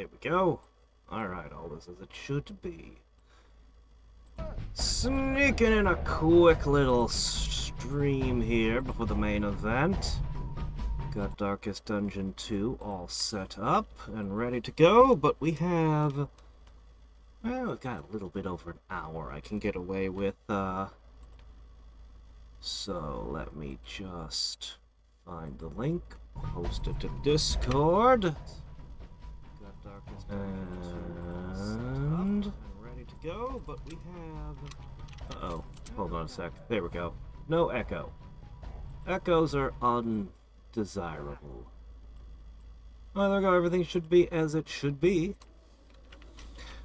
There we go. Alright, all this as it should be. Sneaking in a quick little stream here before the main event. Got Darkest Dungeon 2 all set up and ready to go, but we have... well, we've got a little bit over an hour I can get away with, so let me just find the link, post it to Discord. Got Darkest and ready to go, but we have... uh-oh, hold on a sec. There we go. No echo. Echoes are undesirable. Well, there we go. Everything should be as it should be.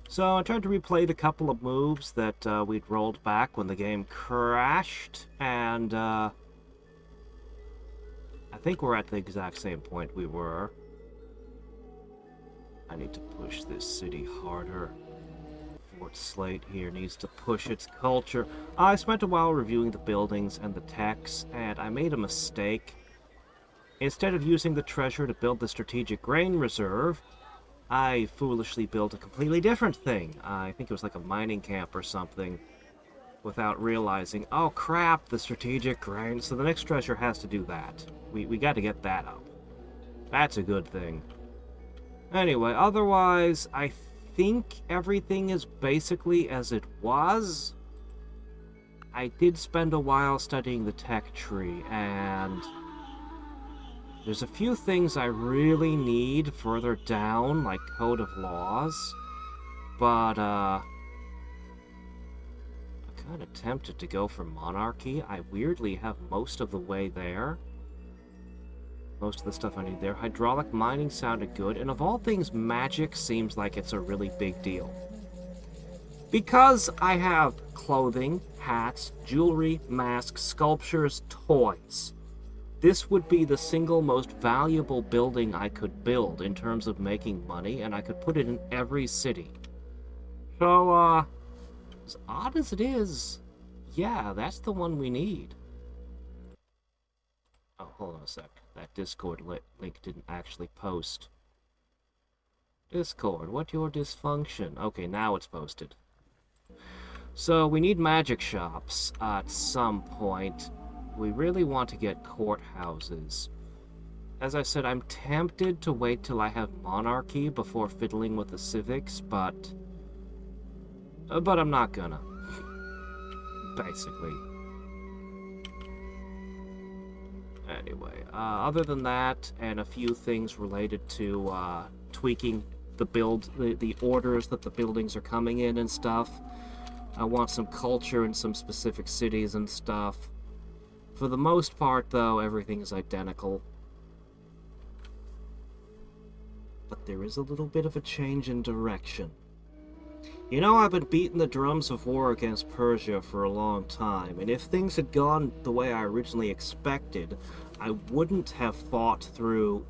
So I tried to replay the couple of moves that we'd rolled back when the game crashed, and I think we're at the exact same point we were. I need to push this city harder. Fort Slate here needs to push its culture. I spent a while reviewing the buildings and the techs, and I made a mistake. Instead of using the treasure to build the strategic grain reserve, I foolishly built a completely different thing. I think it was like a mining camp or something, without realizing, oh crap, the strategic grain. So the next treasure has to do that. We got to get that up. That's a good thing. Anyway, otherwise, I think everything is basically as it was. I did spend a while studying the tech tree, and there's a few things I really need further down, like Code of Laws, but I'm kind of tempted to go for Monarchy. I weirdly have most of the way there. Most of the stuff I need there. Hydraulic mining sounded good, and of all things, magic seems like it's a really big deal. Because I have clothing, hats, jewelry, masks, sculptures, toys. This would be the single most valuable building I could build in terms of making money, and I could put it in every city. So, as odd as it is, yeah, that's the one we need. Oh, hold on a sec. That Discord link didn't actually post. Discord, what your dysfunction? Okay, now it's posted. So, we need magic shops at some point. We really want to get courthouses. As I said, I'm tempted to wait till I have Monarchy before fiddling with the civics, but I'm not gonna. Basically. Anyway, other than that, and a few things related to tweaking the orders that the buildings are coming in and stuff. I want some culture in some specific cities and stuff. For the most part, though, everything is identical. But there is a little bit of a change in direction. You know, I've been beating the drums of war against Persia for a long time, and if things had gone the way I originally expected, I wouldn't have fought through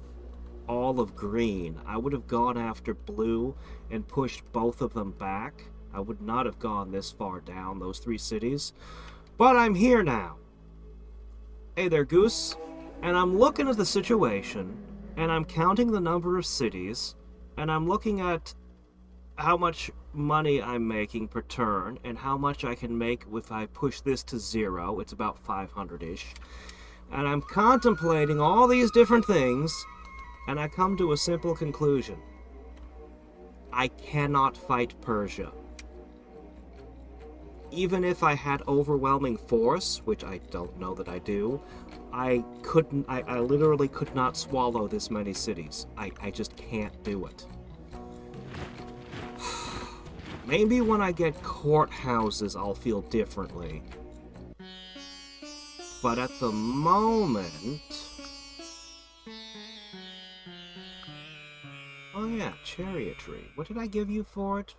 all of green. I would have gone after blue and pushed both of them back. I would not have gone this far down, those three cities. But I'm here now. Hey there, Goose. And I'm looking at the situation, and I'm counting the number of cities, and I'm looking at how much money I'm making per turn, and how much I can make if I push this to 0. It's about 500-ish. And I'm contemplating all these different things, and I come to a simple conclusion. I cannot fight Persia. Even if I had overwhelming force, which I don't know that I do, I literally could not swallow this many cities. I just can't do it. Maybe when I get courthouses, I'll feel differently. But at the moment... oh yeah, chariotry. What did I give you for it?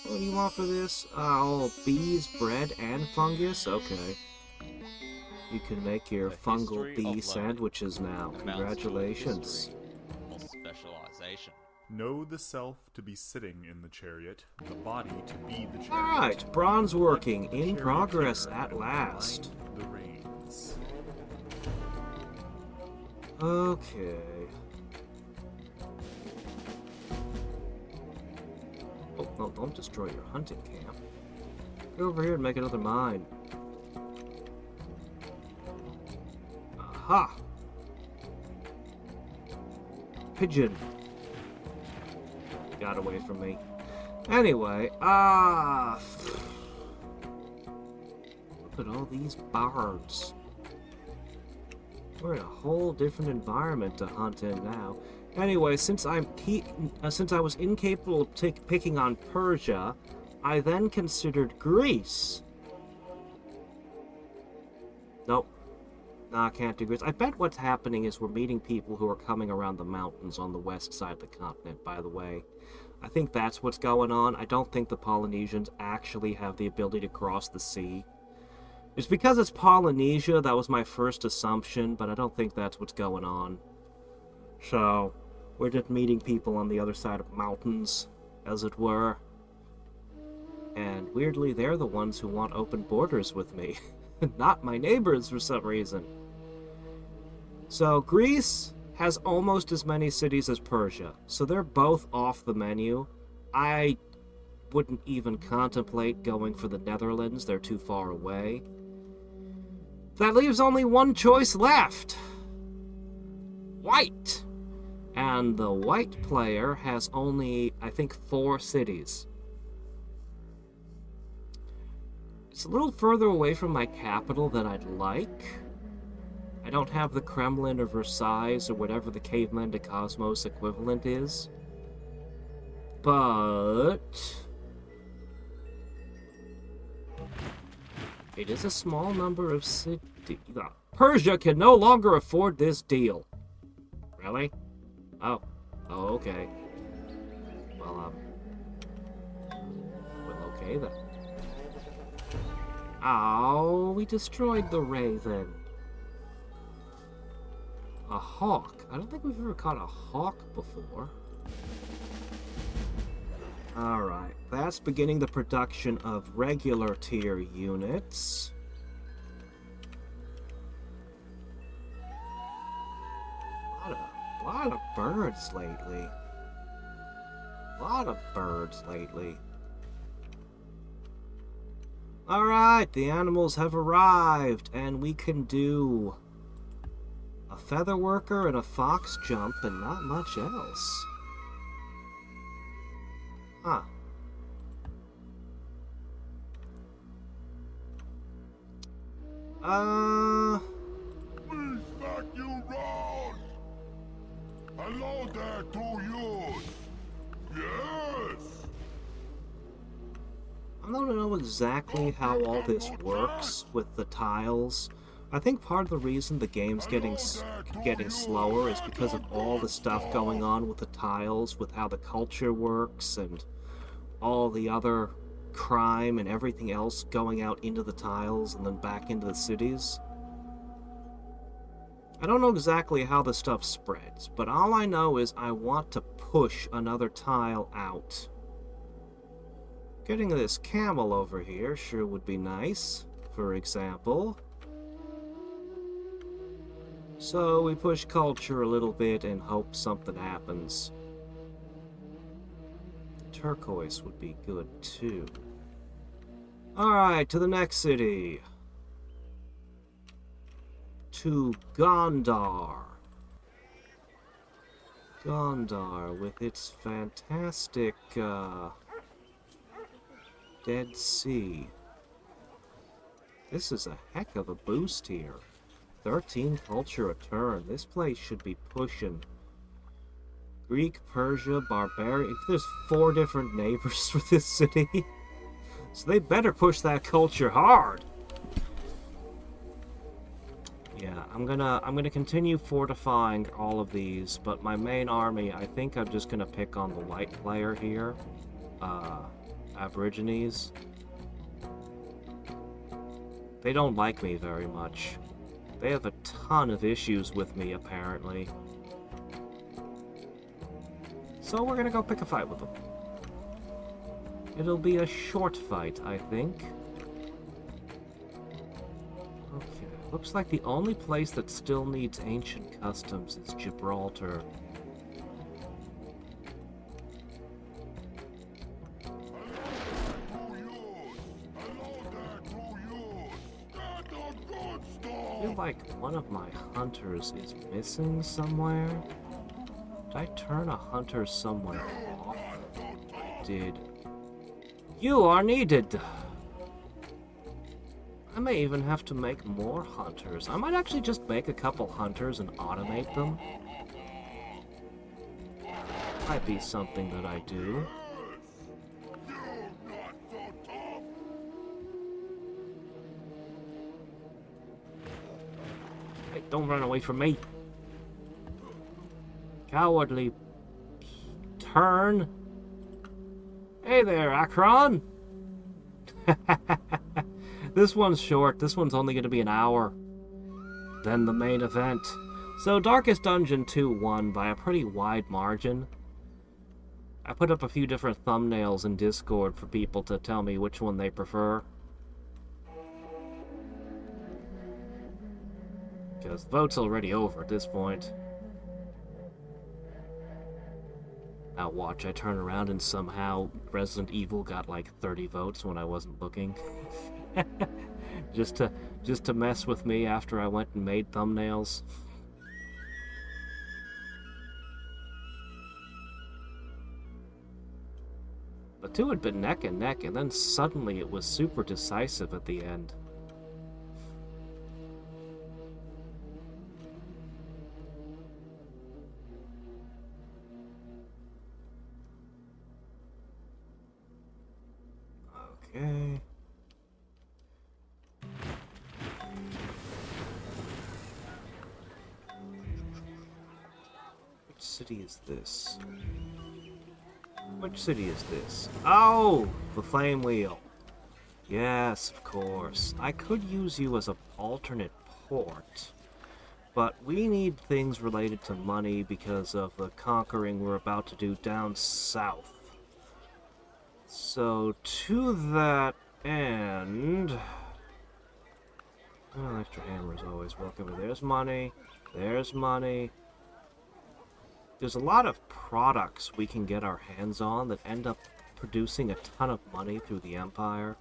What do you want for this? Oh, bees, bread, and fungus? Okay. You can make your fungal bee sandwiches now. Congratulations. Specialization. Know the self to be sitting in the chariot, the body to be the chariot. Alright, bronze working, in progress at last. The reins. Okay. Well, don't destroy your hunting camp. Go over here and make another mine. Aha! Pigeon. Got away from me. Anyway, look at all these birds. We're in a whole different environment to hunt in now. Anyway, since I was incapable of picking on Persia, I then considered Greece. Nope. Nah, I can't do Greece. I bet what's happening is we're meeting people who are coming around the mountains on the west side of the continent, by the way. I think that's what's going on. I don't think the Polynesians actually have the ability to cross the sea. It's because it's Polynesia, that was my first assumption, but I don't think that's what's going on. So, we're just meeting people on the other side of mountains, as it were. And weirdly, they're the ones who want open borders with me. Not my neighbors for some reason. So, Greece has almost as many cities as Persia, so they're both off the menu. I wouldn't even contemplate going for the Netherlands, they're too far away. That leaves only one choice left. White. And the white player has only, I think, 4 cities. It's a little further away from my capital than I'd like. I don't have the Kremlin or Versailles or whatever the Caveman2Cosmos equivalent is. But it is a small number of cities. Persia can no longer afford this deal. Really? Oh, okay. Well, okay then. Oh, we destroyed the raven. A hawk. I don't think we've ever caught a hawk before. Alright, that's beginning the production of regular tier units. A lot of birds lately. Alright, the animals have arrived, and we can do a feather worker and a fox jump and not much else. Huh. Please back you round. Hello there to you. Yes. I don't know exactly how all this works with the tiles. I think part of the reason the game's getting slower is because of all the stuff going on with the tiles, with how the culture works, and all the other crime and everything else going out into the tiles and then back into the cities. I don't know exactly how the stuff spreads, but all I know is I want to push another tile out. Getting this camel over here sure would be nice, for example. So we push culture a little bit and hope something happens. Turquoise would be good too. Alright, to the next city. To Gondar. Gondar with its fantastic Dead Sea. This is a heck of a boost here. 13 culture a turn. This place should be pushing. Greek, Persia, Barbarian. There's 4 different neighbors for this city. So they better push that culture hard. Yeah, I'm gonna continue fortifying all of these, but my main army, I think I'm just gonna pick on the white player here. Aborigines. They don't like me very much. They have a ton of issues with me, apparently. So we're gonna go pick a fight with them. It'll be a short fight, I think. Okay, looks like the only place that still needs ancient customs is Gibraltar. feel like one of my hunters is missing somewhere. Did I turn a hunter somewhere off? I did. You are needed! I may even have to make more hunters. I might actually just make a couple hunters and automate them. Might be something that I do. Hey, don't run away from me! Cowardly turn! Hey there, Akron! This one's short. This one's only going to be an hour. Then the main event. So Darkest Dungeon 2 won by a pretty wide margin. I put up a few different thumbnails in Discord for people to tell me which one they prefer. Because the vote's already over at this point. Now watch, I turn around and somehow Resident Evil got like 30 votes when I wasn't looking. just to mess with me after I went and made thumbnails. The two had been neck and neck, and then suddenly it was super decisive at the end. Okay. Which city is this? Which city is this? Oh! The Flame Wheel. Yes, of course. I could use you as an alternate port, but we need things related to money because of the conquering we're about to do down south. So, to that end... Oh, extra hammer is always welcome. There's money. There's money. There's a lot of products we can get our hands on that end up producing a ton of money through the Empire.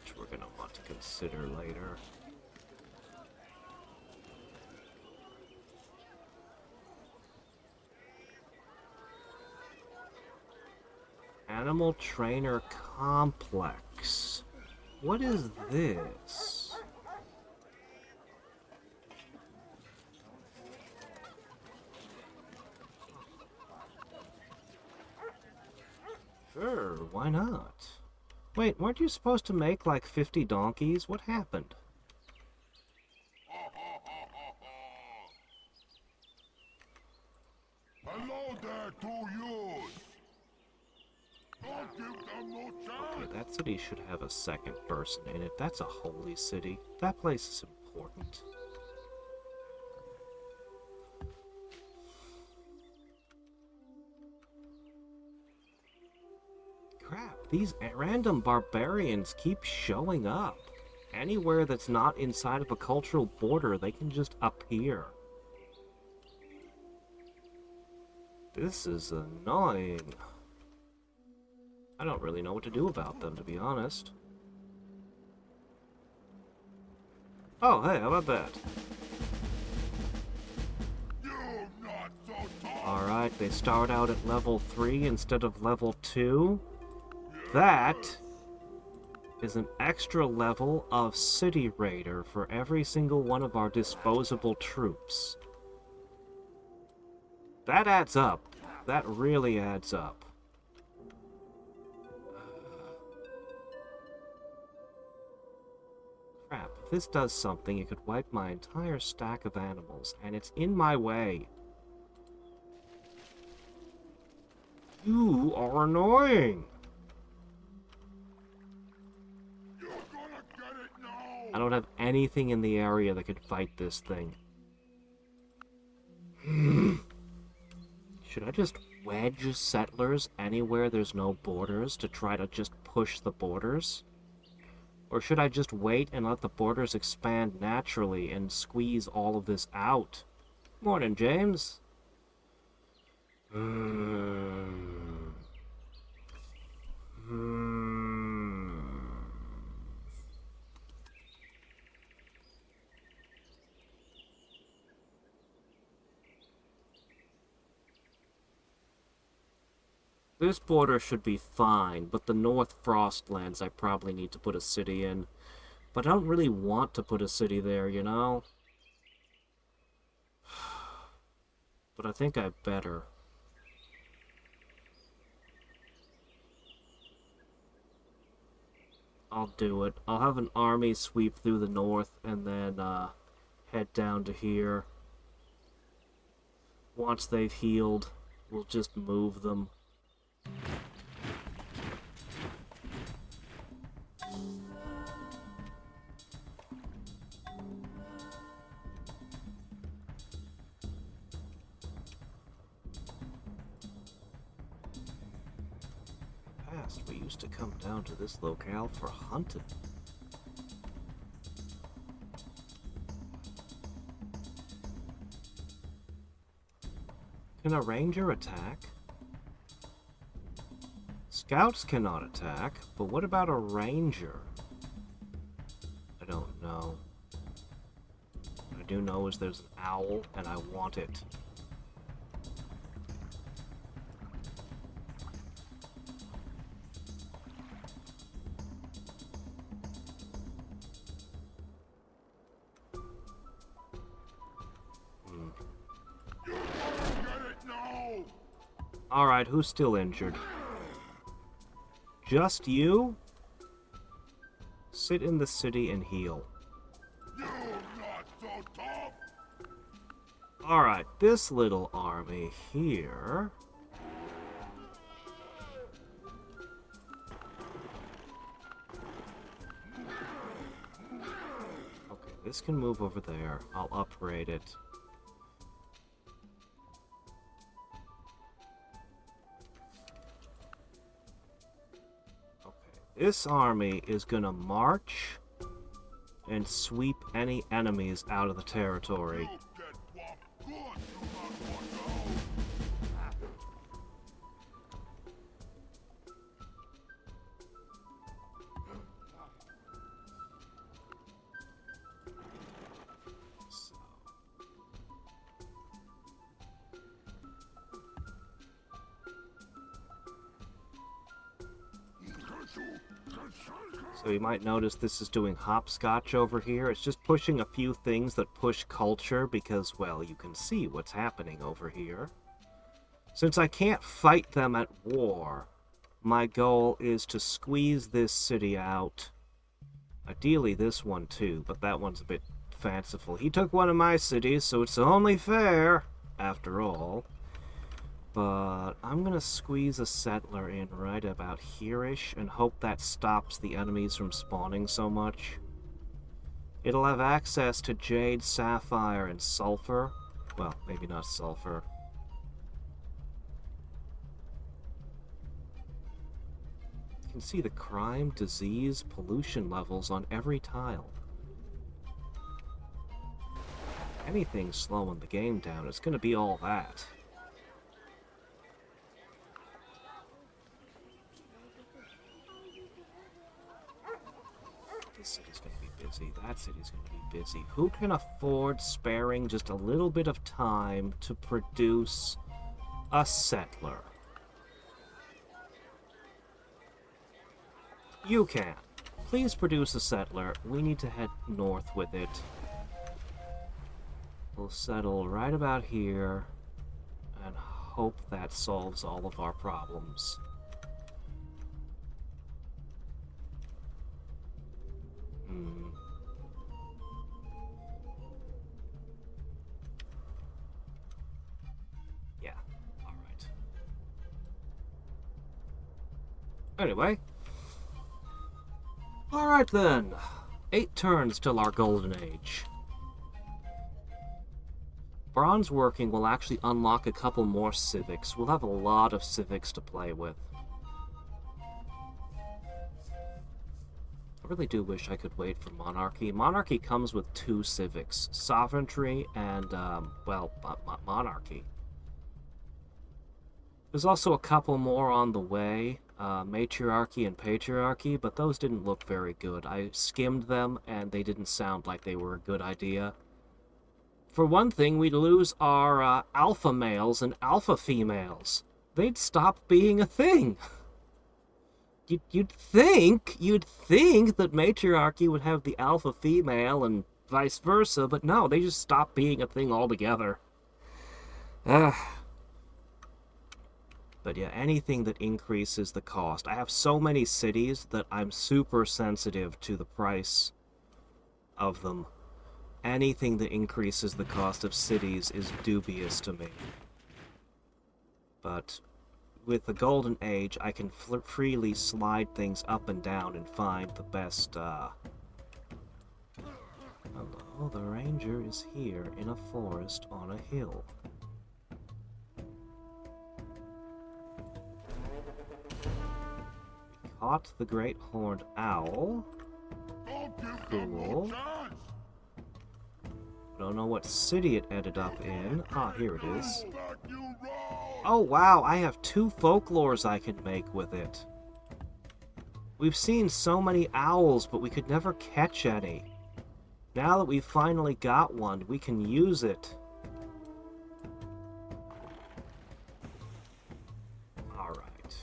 Which we're going to want to consider later. Animal Trainer Complex. What is this? Sure, why not? Wait, weren't you supposed to make like 50 donkeys? What happened? Hello there to you. Don't give them no chance. Okay, that city should have a second person in it. That's a holy city. That place is important. Crap, these random barbarians keep showing up. Anywhere that's not inside of a cultural border, they can just appear. This is annoying. I don't really know what to do about them, to be honest. Oh, hey, how about that? Alright, they start out at level 3 instead of level 2. That is an extra level of City Raider for every single one of our disposable troops. That adds up. That really adds up. Crap, if this does something, it could wipe my entire stack of animals, and it's in my way. You are annoying! You're gonna get it now. I don't have anything in the area that could fight this thing. Should I just wedge settlers anywhere there's no borders to try to just push the borders? Or should I just wait and let the borders expand naturally and squeeze all of this out? Morning, James. This border should be fine, but the North Frostlands I probably need to put a city in. But I don't really want to put a city there, you know? But I think I better. I'll do it. I'll have an army sweep through the north and then head down to here. Once they've healed, we'll just move them. Past, we used to come down to this locale for hunting. Can a ranger attack? Scouts cannot attack, but what about a ranger? I don't know. What I do know is there's an owl, and I want it. Alright, who's still injured? Just you? Sit in the city and heal. You're not so tough. Alright, this little army here... Okay, this can move over there. I'll upgrade it. This army is gonna march and sweep any enemies out of the territory. So you might notice this is doing hopscotch over here. It's just pushing a few things that push culture because, well, you can see what's happening over here. Since I can't fight them at war, my goal is to squeeze this city out. Ideally this one too, but that one's a bit fanciful. He took one of my cities, so it's only fair, after all. But I'm gonna squeeze a settler in right about here-ish and hope that stops the enemies from spawning so much. It'll have access to jade, sapphire, and sulfur. Well, maybe not sulfur. You can see the crime, disease, pollution levels on every tile. If anything's slowing the game down, it's gonna be all that. This city's going to be busy. That city's going to be busy. Who can afford sparing just a little bit of time to produce a settler? You can. Please produce a settler. We need to head north with it. We'll settle right about here and hope that solves all of our problems. Yeah, alright. Anyway. Alright then. 8 turns till our golden age. Bronze working will actually unlock a couple more civics. We'll have a lot of civics to play with. I really do wish I could wait for monarchy. Monarchy comes with 2 civics. Sovereignty and, well, monarchy. There's also a couple more on the way. Matriarchy and patriarchy, but those didn't look very good. I skimmed them, and they didn't sound like they were a good idea. For one thing, we'd lose our alpha males and alpha females. they'd stop being a thing. You'd think that matriarchy would have the alpha female and vice versa, but no, they just stop being a thing altogether. But yeah, anything that increases the cost. I have so many cities that I'm super sensitive to the price of them. Anything that increases the cost of cities is dubious to me. But with the Golden Age, I can freely slide things up and down and find the best, Hello, the ranger is here in a forest on a hill. We caught the great horned owl. Cool. Don't know what city it ended up in. Ah, here it is. Oh wow, I have 2 folklores I can make with it. We've seen so many owls, but we could never catch any. Now that we've finally got one, we can use it. Alright.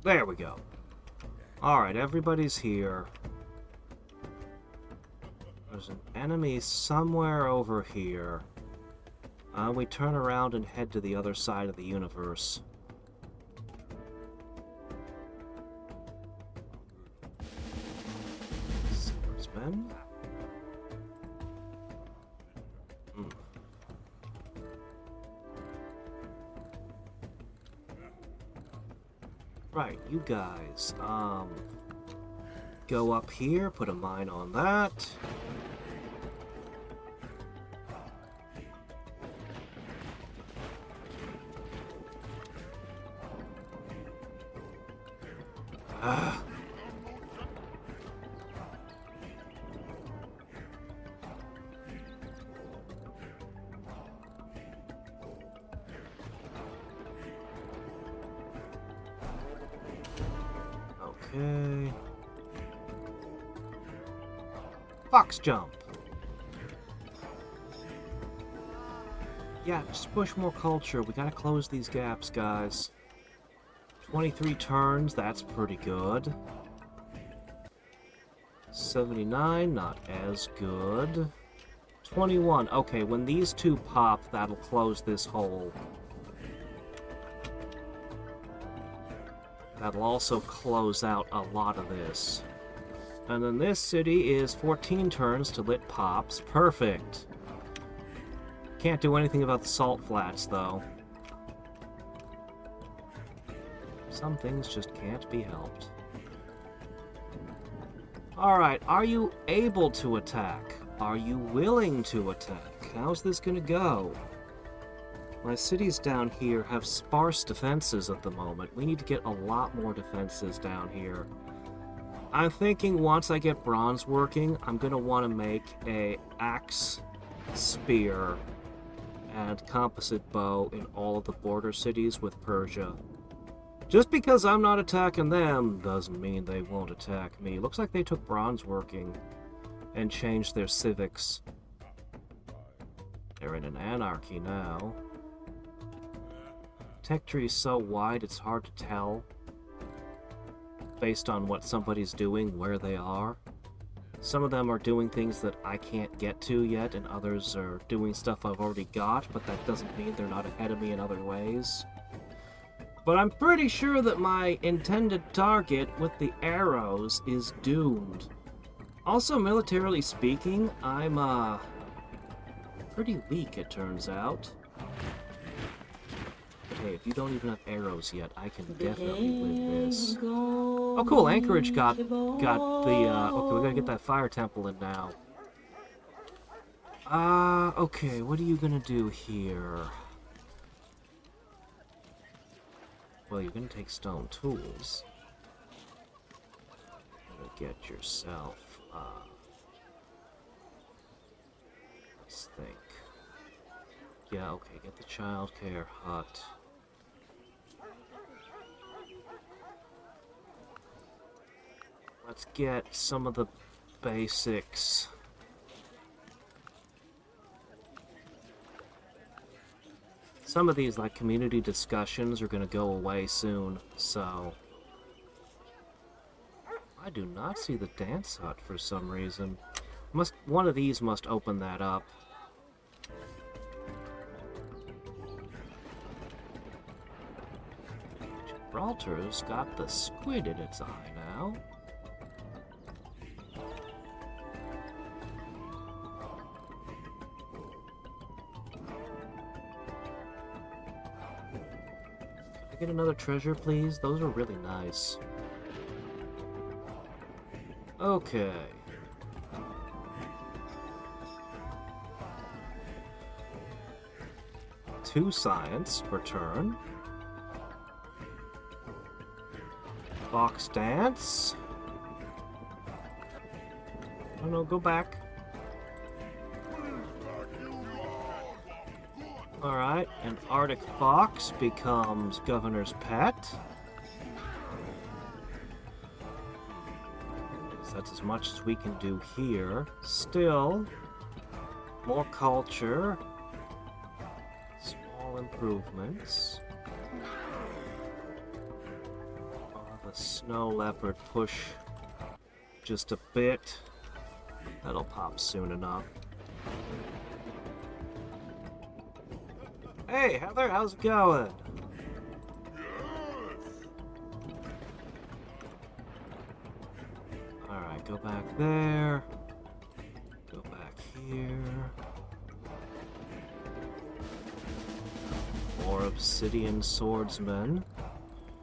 There we go. Alright, everybody's here. There's an enemy somewhere over here. We turn around and head to the other side of the universe. Swordsman. Right, you guys, go up here, put a mine on that. Okay. Fox jump. Yeah, just push more culture. We gotta close these gaps, guys. 23 turns, that's pretty good. 79, not as good. 21, okay, when these 2 pop, that'll close this hole. That'll also close out a lot of this. And then this city is 14 turns till it pops. Perfect. Can't do anything about the salt flats, though. Some things just can't be helped. Alright, are you able to attack? Are you willing to attack? How's this gonna go? My cities down here have sparse defenses at the moment. We need to get a lot more defenses down here. I'm thinking once I get bronze working, I'm gonna want to make a axe, spear, and composite bow in all of the border cities with Persia. Just because I'm not attacking them doesn't mean they won't attack me. Looks like they took bronze working and changed their civics. They're in an anarchy now. Tech tree is so wide it's hard to tell based on what somebody's doing, where they are. Some of them are doing things that I can't get to yet, and others are doing stuff I've already got, but that doesn't mean they're not ahead of me in other ways. But I'm pretty sure that my intended target with the arrows is doomed. Also, militarily speaking, I'm, pretty weak, it turns out. But hey, if you don't even have arrows yet, I can definitely win this. Oh, cool, Anchorage got the, okay, we gotta get that fire temple in now. Okay, what are you gonna do here? Well, you're gonna take stone tools. You're gonna get yourself, let's think. Yeah, okay, get the childcare hut. Let's get some of the basics. Some of these, like, community discussions are gonna go away soon, so... I do not see the dance hut for some reason. One of these must open that up. Gibraltar's got the squid in its eye now. Can I get another treasure, please? Those are really nice. Okay. Two science per turn. Fox dance. Oh no, go back. Alright, an Arctic fox becomes Governor's pet. That's as much as we can do here. Still, more culture. Small improvements. The snow leopard push just a bit. That'll pop soon enough. Hey, Heather, how's it going? Alright, go back there. Go back here. More obsidian swordsmen.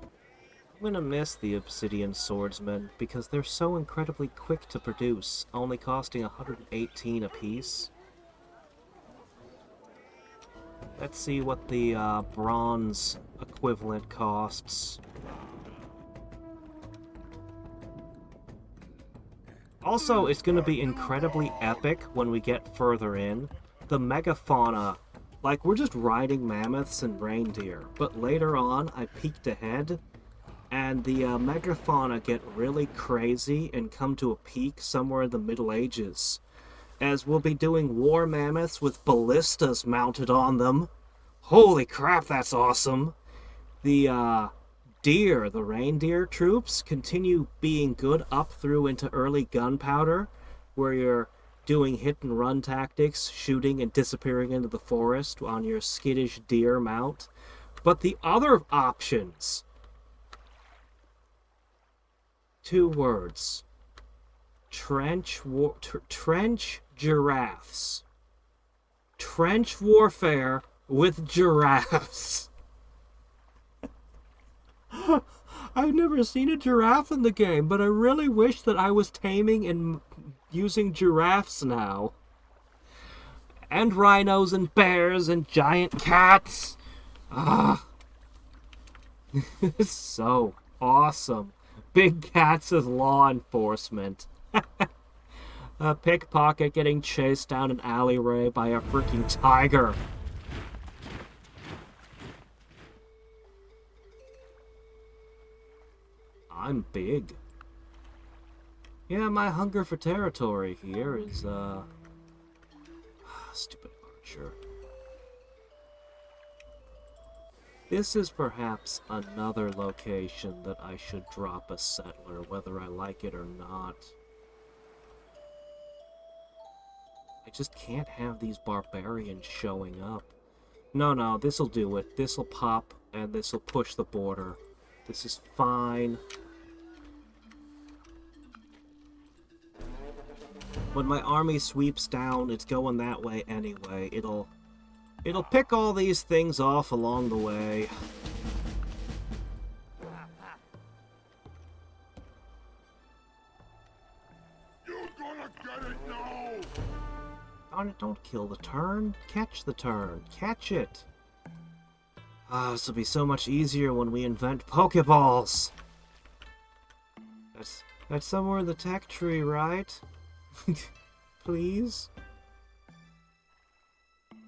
I'm gonna miss the obsidian swordsmen because they're so incredibly quick to produce, only costing 118 apiece. Let's see what the bronze equivalent costs. Also, it's gonna be incredibly epic when we get further in. The megafauna, like, we're just riding mammoths and reindeer, but later on I peeked ahead and the megafauna get really crazy and come to a peak somewhere in the Middle Ages, as we'll be doing war mammoths with ballistas mounted on them. Holy crap, that's awesome! The deer, the reindeer troops, continue being good up through into early gunpowder, where you're doing hit-and-run tactics, shooting and disappearing into the forest on your skittish deer mount. But the other options... 2 words. Trench giraffes. Trench warfare with giraffes. I've never seen a giraffe in the game, but I really wish that I was taming and using giraffes now. And rhinos and bears and giant cats. Ah. It's so awesome. Big cats as law enforcement. A pickpocket getting chased down an alleyway by a freaking tiger. I'm big. Yeah, my hunger for territory here is, stupid archer. This is perhaps another location that I should drop a settler, whether I like it or not. I just can't have these barbarians showing up. No, this'll do it. This'll pop, and this'll push the border. This is fine. When my army sweeps down, it's going that way anyway. It'll pick all these things off along the way. You're gonna get it now! Darn it, don't kill the turn. Catch the turn. Catch it. Ah, this will be so much easier when we invent Pokeballs. That's somewhere in the tech tree, right? Please? I'm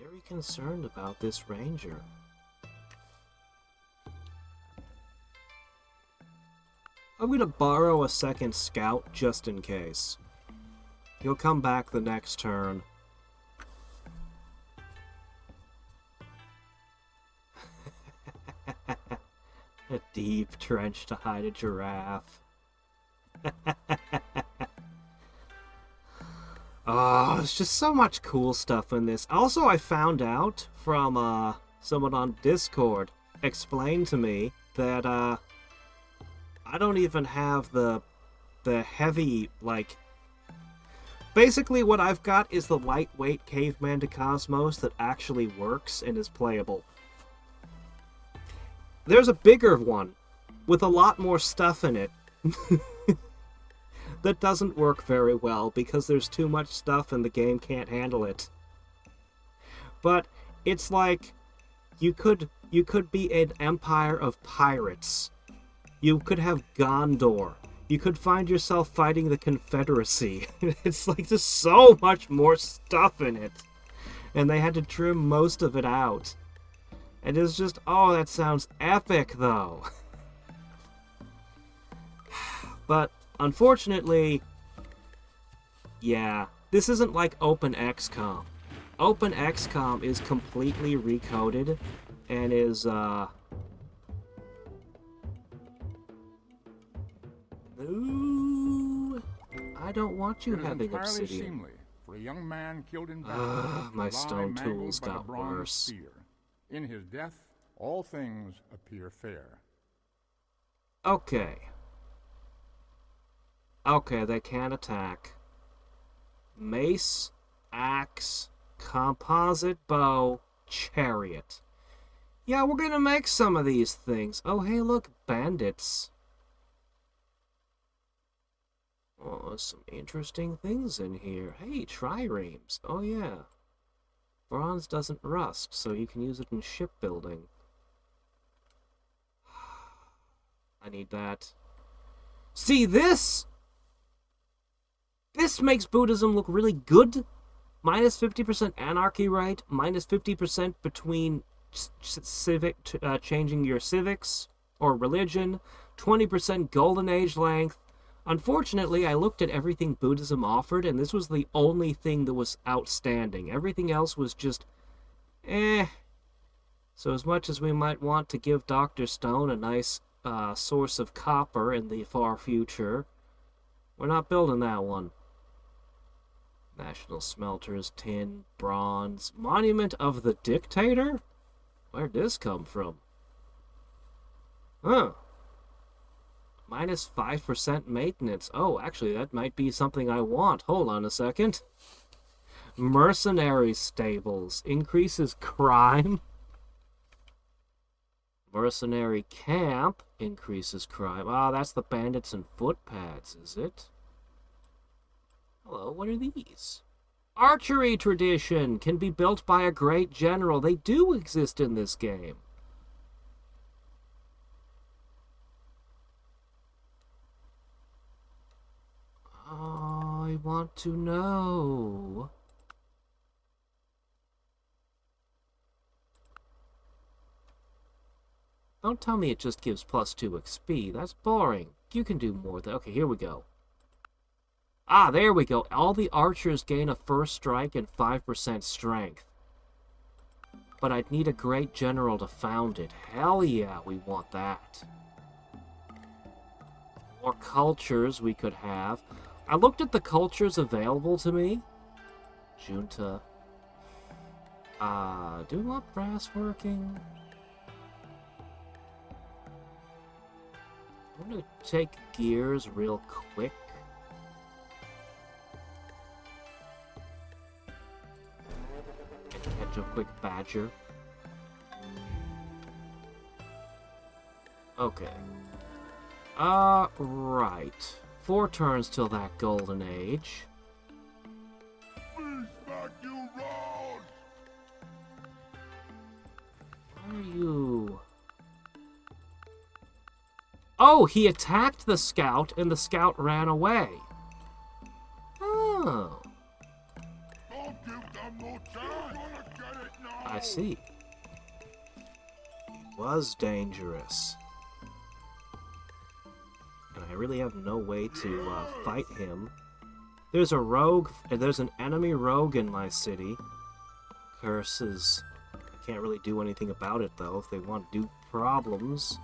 very concerned about this ranger. I'm gonna borrow a second scout just in case. He'll come back the next turn. A deep trench to hide a giraffe. Oh, there's just so much cool stuff in this. Also, I found out from someone on Discord explained to me that I don't even have the heavy, like... Basically, what I've got is the lightweight Caveman2Cosmos that actually works and is playable. There's a bigger one with a lot more stuff in it that doesn't work very well because there's too much stuff and the game can't handle it. But it's like you could be an empire of pirates. You could have Gondor. You could find yourself fighting the Confederacy. It's like there's so much more stuff in it. And they had to trim most of it out. And it's just, oh, that sounds epic, though. But, unfortunately, yeah, this isn't like OpenXCOM. OpenXCOM is completely recoded and is, Ooh, I don't want you having obsidian. Seemly for a young man killed in battle. My stone tools got worse. Spear. In his death, all things appear fair. Okay. Okay, they can attack. Mace, axe, composite bow, chariot. Yeah, we're gonna make some of these things. Oh, hey, look, bandits. Oh, there's some interesting things in here. Hey, triremes. Oh, yeah. Bronze doesn't rust, so you can use it in shipbuilding. I need that. See, this makes Buddhism look really good. Minus 50% anarchy rate, minus 50% between changing your civics or religion, 20% golden age length. Unfortunately, I looked at everything Buddhism offered, and this was the only thing that was outstanding. Everything else was just, eh. So as much as we might want to give Dr. Stone a nice source of copper in the far future, we're not building that one. National smelters, tin, bronze, monument of the dictator? Where'd this come from? Huh. Minus 5% maintenance. Oh, actually, that might be something I want. Hold on a second. Mercenary stables. Increases crime. Mercenary camp. Increases crime. Ah, that's the bandits and footpads, is it? Hello, what are these? Archery tradition. Can be built by a great general. They do exist in this game. I want to know. Don't tell me it just gives +2 XP. That's boring. You can do more than... Okay, here we go. Ah, there we go. All the archers gain a first strike and 5% strength. But I'd need a great general to found it. Hell yeah, we want that. More cultures we could have. I looked at the cultures available to me. Junta. Do we want brass working? I'm gonna take gears real quick. And catch a quick badger. Okay. Right. 4 turns till that golden age. Please back you road. Where are you? Oh, he attacked the scout and the scout ran away. Oh. Don't give them no chance. You're gonna get it now. I see. He was dangerous. And I really have no way to fight him. There's a rogue, there's an enemy rogue in my city. Curses. I can't really do anything about it, though, if they want to do problems.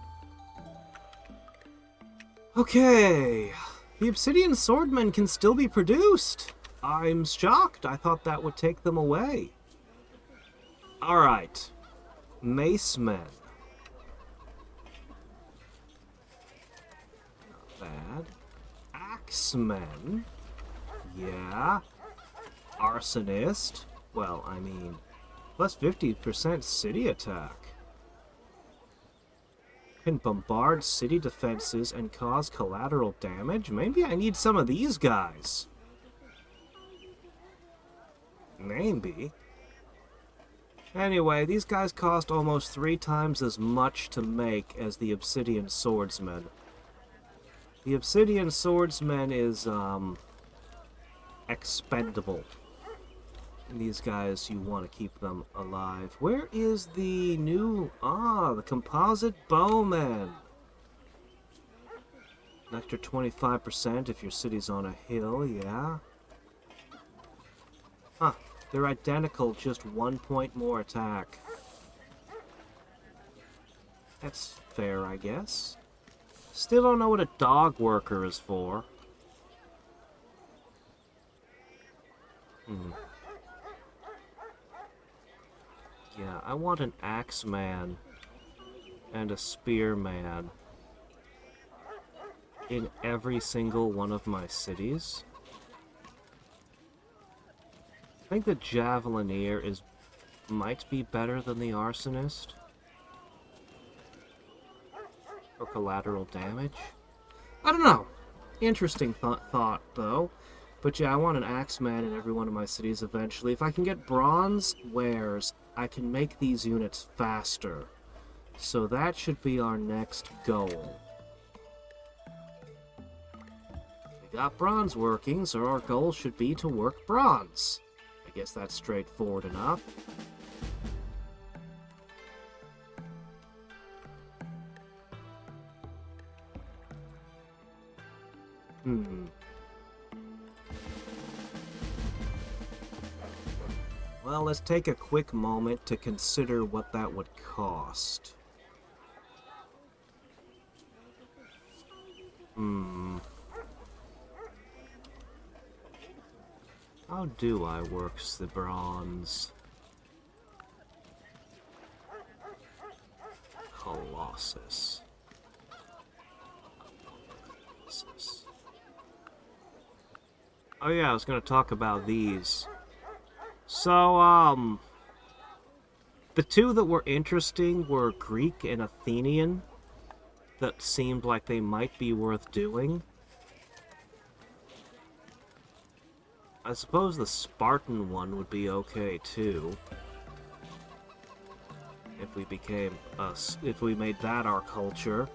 Okay, the Obsidian Swordmen can still be produced. I'm shocked. I thought that would take them away. Alright. Macemen. Not bad. Axemen. Yeah. Arsonist. Well, I mean, plus 50% city attack. Can bombard city defenses and cause collateral damage? Maybe I need some of these guys. Maybe. Anyway, these guys cost almost 3 times as much to make as the Obsidian Swordsman. The Obsidian Swordsman is, expendable. And these guys, you want to keep them alive. Where is the new... the composite bowman. An extra 25% if your city's on a hill, yeah. Huh. They're identical, just 1 point more attack. That's fair, I guess. Still don't know what a dog worker is for. Yeah, I want an axeman and a spearman in every single one of my cities. I think the Javelineer might be better than the Arsonist. For collateral damage. I don't know. Interesting thought, though. But yeah, I want an Axeman in every one of my cities eventually. If I can get bronze wares, I can make these units faster. So that should be our next goal. We got bronze working, so our goal should be to work bronze. I guess that's straightforward enough. Well, let's take a quick moment to consider what that would cost. How do I work the bronze? Colossus. Oh yeah, I was gonna talk about these. So, the two that were interesting were Greek and Athenian. That seemed like they might be worth doing. I suppose the Spartan one would be okay too. If we became us, if we made that our culture.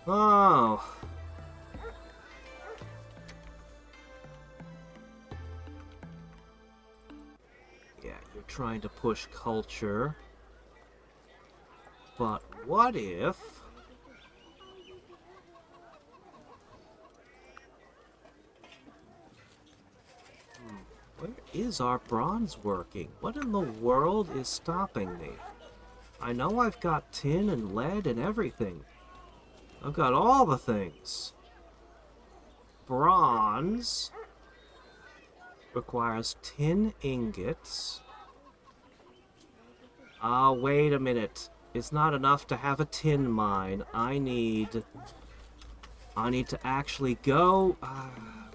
Oh. Yeah, you're trying to push culture. But what if... Where is our bronze working? What in the world is stopping me? I know I've got tin and lead and everything. I've got all the things. Bronze requires tin ingots. Wait a minute. It's not enough to have a tin mine. I need to actually go...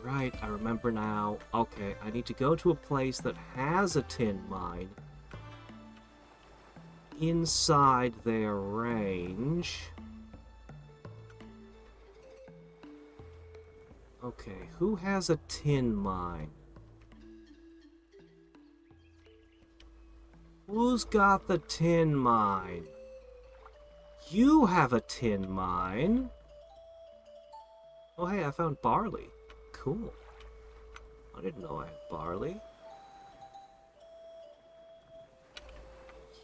Right, I remember now. Okay, I need to go to a place that has a tin mine inside their range. Okay, who has a tin mine? Who's got the tin mine? You have a tin mine. Oh, hey, I found barley. Cool. I didn't know I had barley.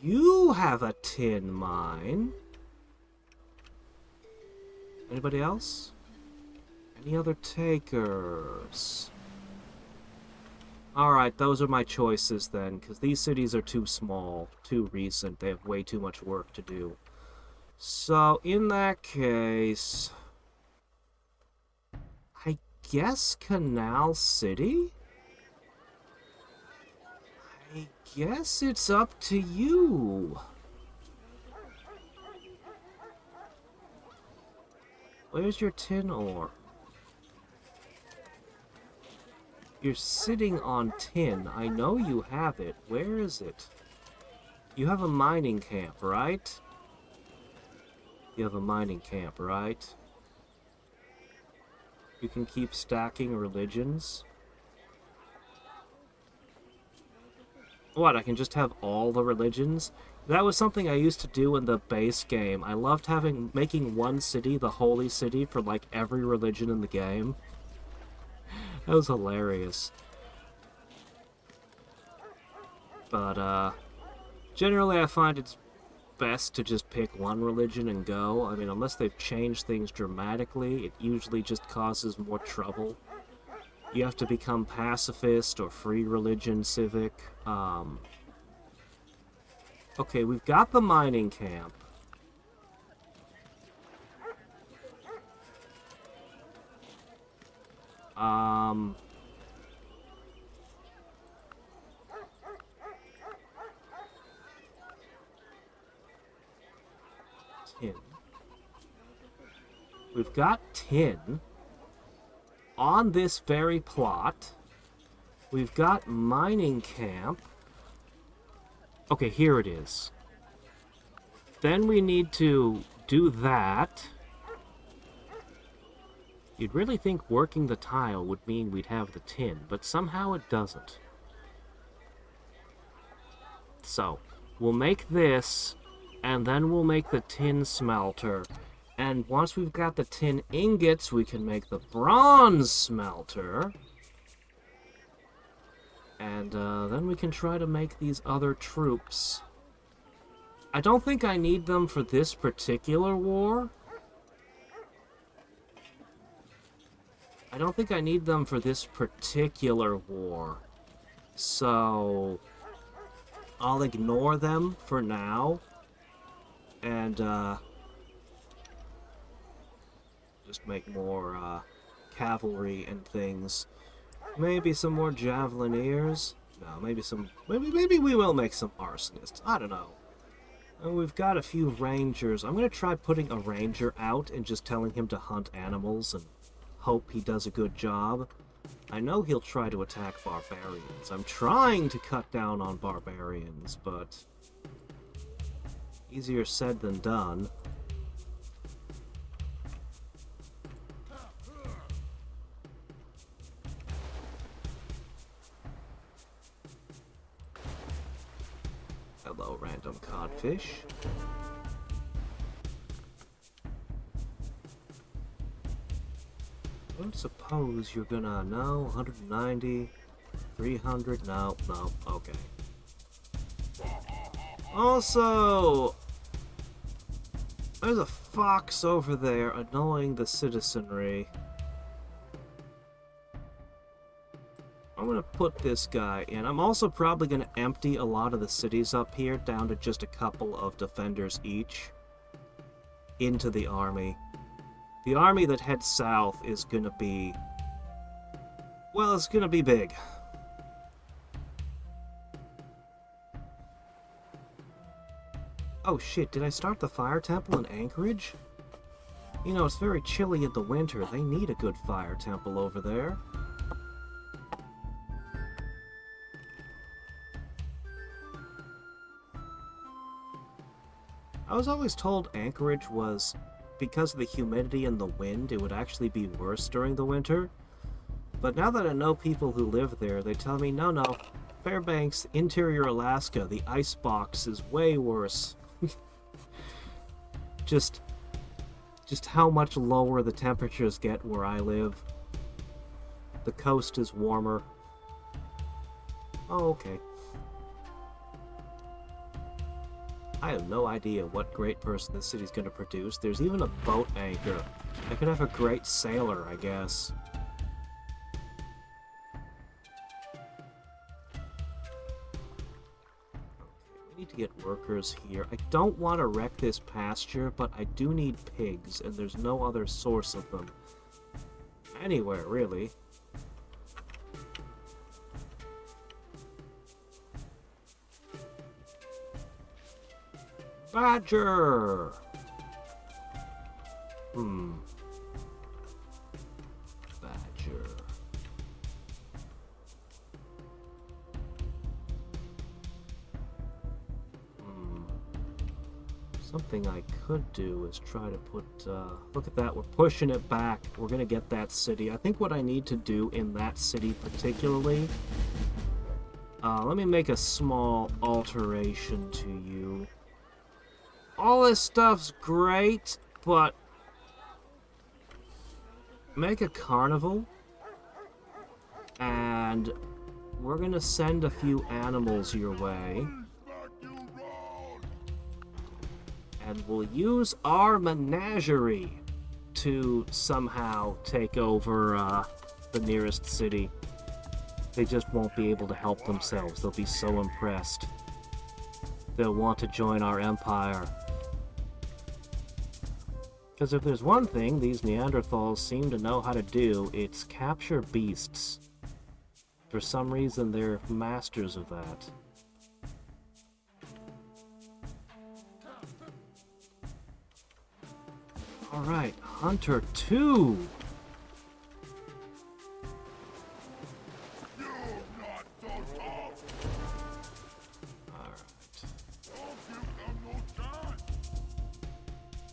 You have a tin mine. Anybody else? Any other takers? Alright, those are my choices then, because these cities are too small, too recent, they have way too much work to do. So, in that case... guess Canal City? I guess it's up to you. Where's your tin ore? You're sitting on tin. I know you have it. Where is it? You have a mining camp, right? You have a mining camp, right? You can keep stacking religions. What, I can just have all the religions? That was something I used to do in the base game. I loved making one city the holy city for like every religion in the game. That was hilarious. But generally I find it's best to just pick one religion and go. I mean, unless they've changed things dramatically, it usually just causes more trouble. You have to become pacifist or free religion civic. Okay, we've got the mining camp. Tin. We've got tin on this very plot. We've got mining camp. Okay, here it is. Then we need to do that. You'd really think working the tile would mean we'd have the tin, but somehow it doesn't. So, we'll make this, and then we'll make the tin smelter. And once we've got the tin ingots, we can make the bronze smelter. And then we can try to make these other troops. I don't think I need them for this particular war. I don't think I need them for this particular war. So I'll ignore them for now. And just make more cavalry and things. Maybe some more javelineers. No, maybe we will make some arsonists. I don't know. And we've got a few rangers. I'm gonna try putting a ranger out and just telling him to hunt animals and hope he does a good job. I know he'll try to attack barbarians. I'm trying to cut down on barbarians, but easier said than done. Hello, random codfish. I don't suppose you're gonna... No, 190, 300, no, okay. Also, there's a fox over there annoying the citizenry. I'm gonna put this guy in. I'm also probably gonna empty a lot of the cities up here down to just a couple of defenders each into the army. The army that heads south is gonna be... well, it's gonna be big. Oh shit, did I start the fire temple in Anchorage? You know, it's very chilly in the winter. They need a good fire temple over there. I was always told Anchorage was, because of the humidity and the wind, it would actually be worse during the winter. But now that I know people who live there, they tell me, no, Fairbanks, interior Alaska, the icebox is way worse. just how much lower the temperatures get where I live. The coast is warmer. Oh, okay. I have no idea what great person this city's gonna produce. There's even a boat anchor. I could have a great sailor, I guess. We need to get workers here. I don't want to wreck this pasture, but I do need pigs, and there's no other source of them. Anywhere, really. Badger! Badger. Something I could do is try to put, look at that, we're pushing it back. We're gonna get that city. I think what I need to do in that city particularly, let me make a small alteration to you. All this stuff's great, but make a carnival, and we're gonna send a few animals your way. And we'll use our menagerie to somehow take over the nearest city. They just won't be able to help themselves. They'll be so impressed. They'll want to join our empire. Because if there's one thing these Neanderthals seem to know how to do, it's capture beasts. For some reason, they're masters of that. Alright, Hunter 2!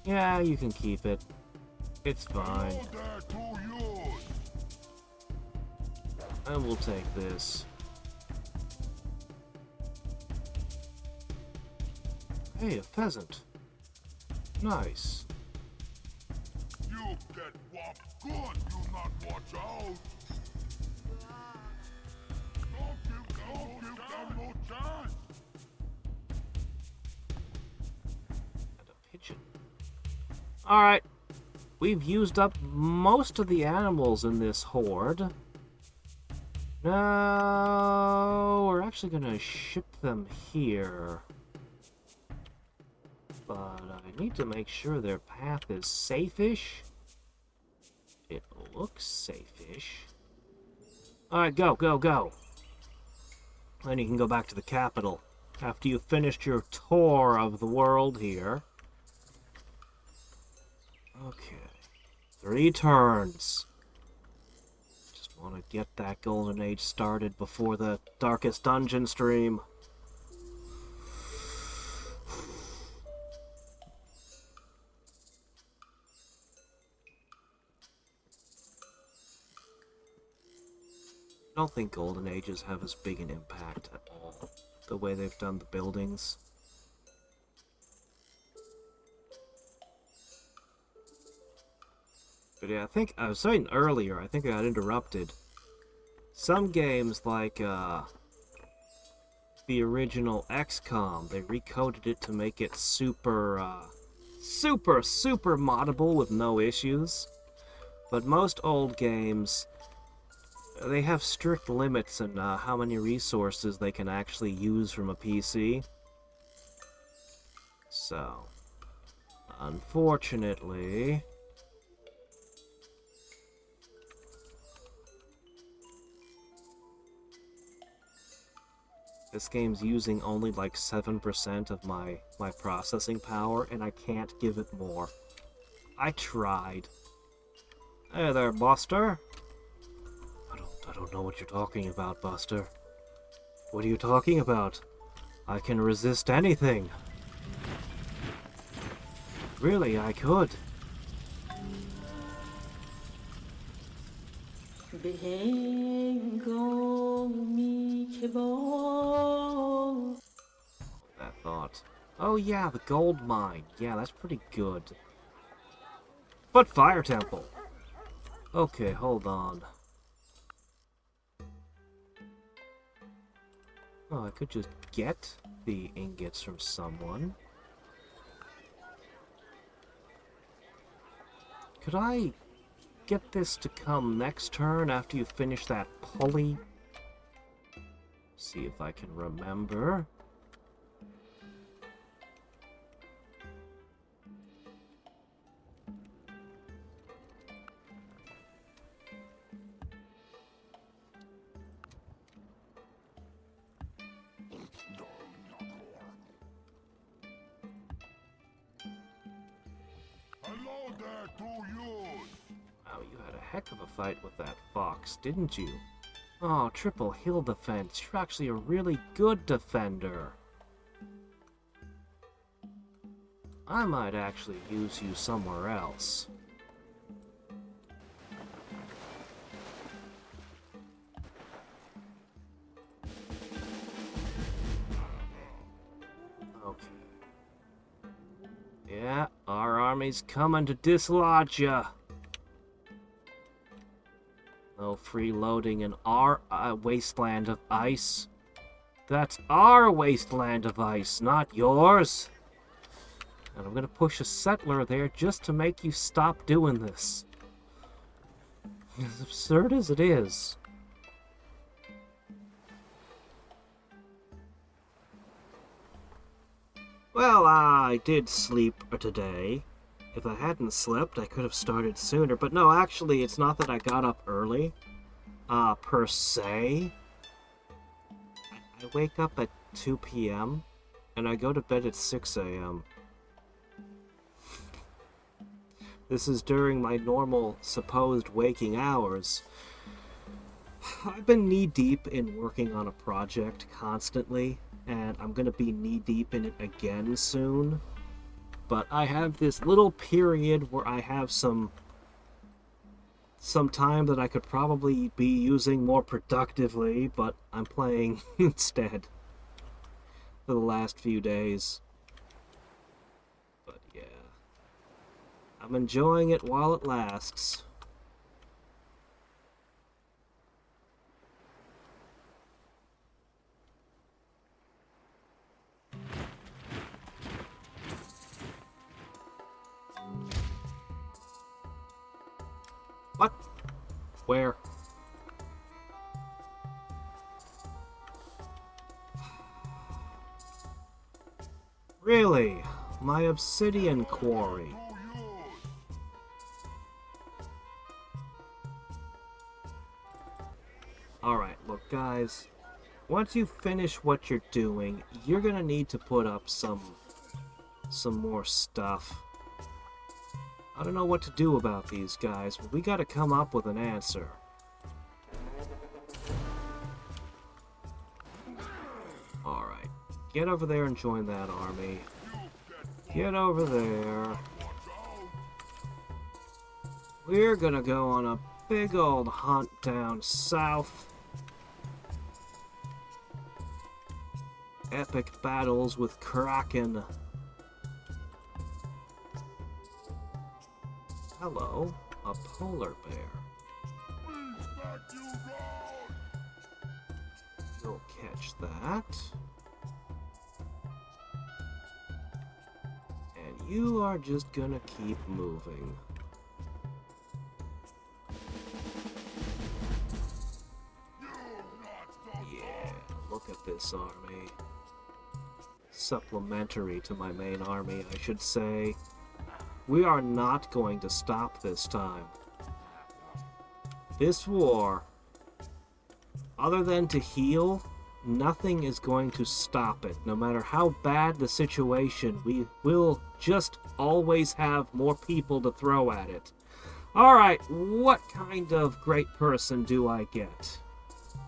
Yeah, you can keep it. It's fine. And we'll take this. Hey, a pheasant. Nice. You get whopped good, you not watch out. Don't give them no chance. And a pigeon. Alright. We've used up most of the animals in this horde. No, we're actually gonna ship them here. But I need to make sure their path is safe-ish. It looks safe-ish. Alright, go, go, go. Then you can go back to the capital after you've finished your tour of the world here. Okay. 3 turns. Just want to get that Golden Age started before the Darkest Dungeon stream. I don't think Golden Ages have as big an impact at all, the way they've done the buildings. But yeah, I think, I was saying earlier, I think I got interrupted. Some games, like, the original XCOM, they recoded it to make it super moddable with no issues. But most old games, they have strict limits on how many resources they can actually use from a PC. So, unfortunately... this game's using only like 7% of my processing power, and I can't give it more. I tried. Hey there, Buster. I don't know what you're talking about, Buster. What are you talking about? I can resist anything. Really, I could. That thought. Oh yeah, the gold mine. Yeah, that's pretty good. But Fire Temple. Okay, hold on. Oh, I could just get the ingots from someone. Could I get this to come next turn after you finish that pulley? See if I can remember. go there to use. Oh, you had a heck of a fight with that fox, didn't you? Oh, triple hill defense. You're actually a really good defender. I might actually use you somewhere else. Okay. Yeah, our army's coming to dislodge ya. No freeloading in our wasteland of ice. That's our wasteland of ice, not yours. And I'm gonna push a settler there just to make you stop doing this. As absurd as it is. Well, I did sleep today. If I hadn't slept, I could have started sooner. But no, actually, it's not that I got up early, per se. I wake up at 2 p.m., and I go to bed at 6 a.m. This is during my normal, supposed waking hours. I've been knee-deep in working on a project constantly, and I'm gonna be knee-deep in it again soon. But I have this little period where I have some time that I could probably be using more productively, but I'm playing instead for the last few days. But yeah, I'm enjoying it while it lasts. What? Where? Really? My obsidian quarry. To use. Alright, look guys. Once you finish what you're doing, you're gonna need to put up some more stuff. I don't know what to do about these guys, but we gotta come up with an answer. Alright. Get over there and join that army. Get over there. We're gonna go on a big old hunt down south. Epic battles with Kraken. Hello, a polar bear. Please back you road. You'll catch that. And you are just gonna keep moving. Yeah, look at this army. Supplementary to my main army, I should say. We are not going to stop this time. This war, other than to heal, nothing is going to stop it. No matter how bad the situation, we will just always have more people to throw at it. Alright, what kind of great person do I get?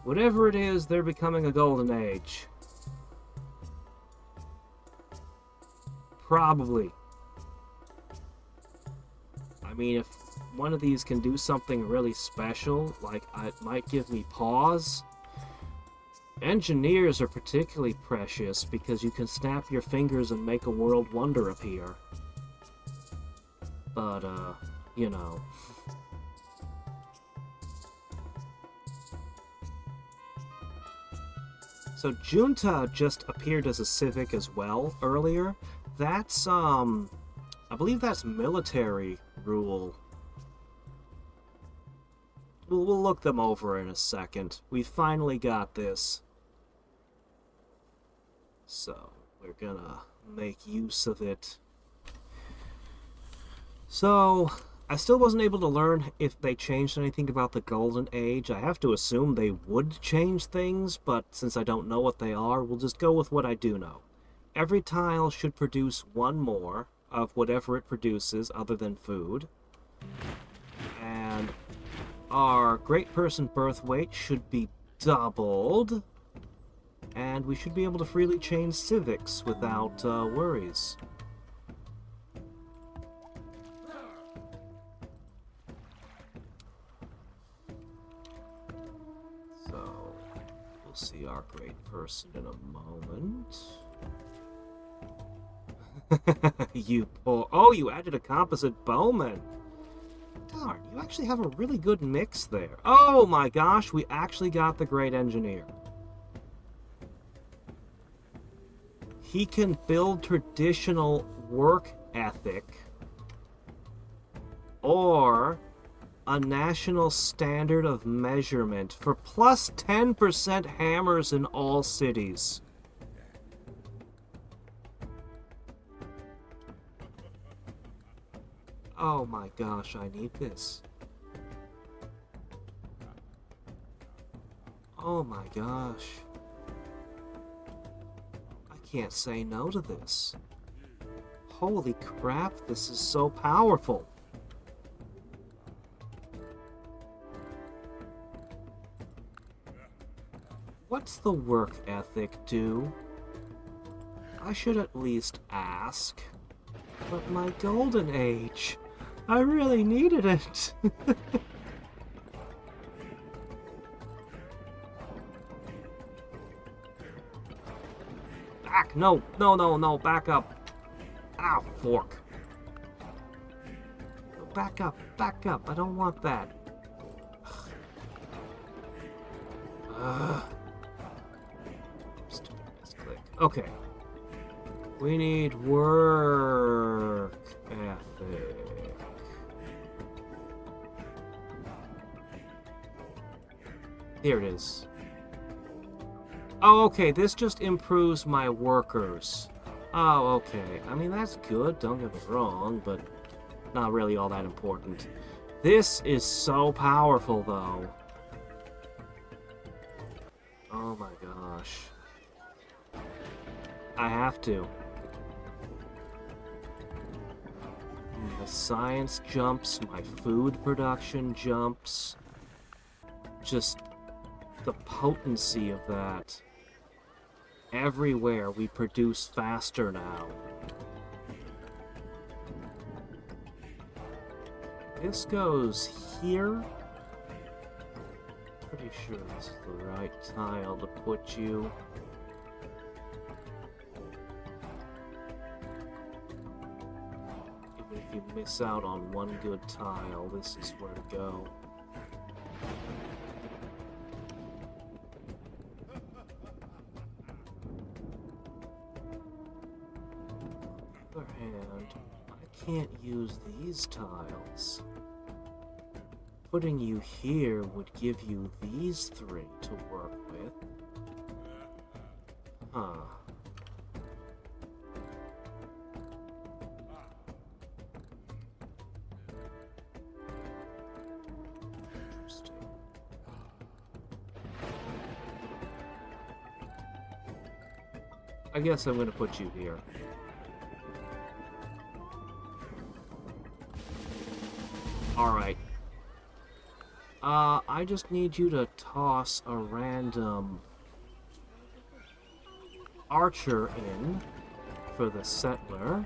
Whatever it is, they're becoming a golden age. Probably. I mean, if one of these can do something really special, like it might give me pause. Engineers are particularly precious because you can snap your fingers and make a world wonder appear. But, you know. So Junta just appeared as a civic as well earlier. That's, I believe that's military rule. We'll look them over in a second. We finally got this. So, we're gonna make use of it. So, I still wasn't able to learn if they changed anything about the Golden Age. I have to assume they would change things, but since I don't know what they are, we'll just go with what I do know. Every tile should produce one more of whatever it produces other than food. And our great person birth weight should be doubled. And we should be able to freely change civics without worries. So, we'll see our great person in a moment. You poor... Oh, you added a composite bowman. Darn, you actually have a really good mix there. Oh my gosh, we actually got the great engineer. He can build traditional work ethic or a national standard of measurement for plus 10% hammers in all cities. Oh my gosh, I need this. Oh my gosh. I can't say no to this. Holy crap, this is so powerful. What's the work ethic do? I should at least ask. But my golden age, I really needed it. Back, no, back up. Ah, fork. Back up, I don't want that. Stupid misclick. Okay. We need work ethic. Here it is. Oh, okay, this just improves my workers. Oh, okay. I mean, that's good, don't get me wrong, but not really all that important. This is so powerful, though. Oh my gosh. I have to. My science jumps, my food production jumps. Just the potency of that. Everywhere we produce faster now. This goes here. Pretty sure this is the right tile to put you. Even if you miss out on one good tile, this is where to go. On the other hand, I can't use these tiles. Putting you here would give you these three to work with. Huh. Interesting. I guess I'm gonna put you here. Alright. I just need you to toss a random archer in for the settler.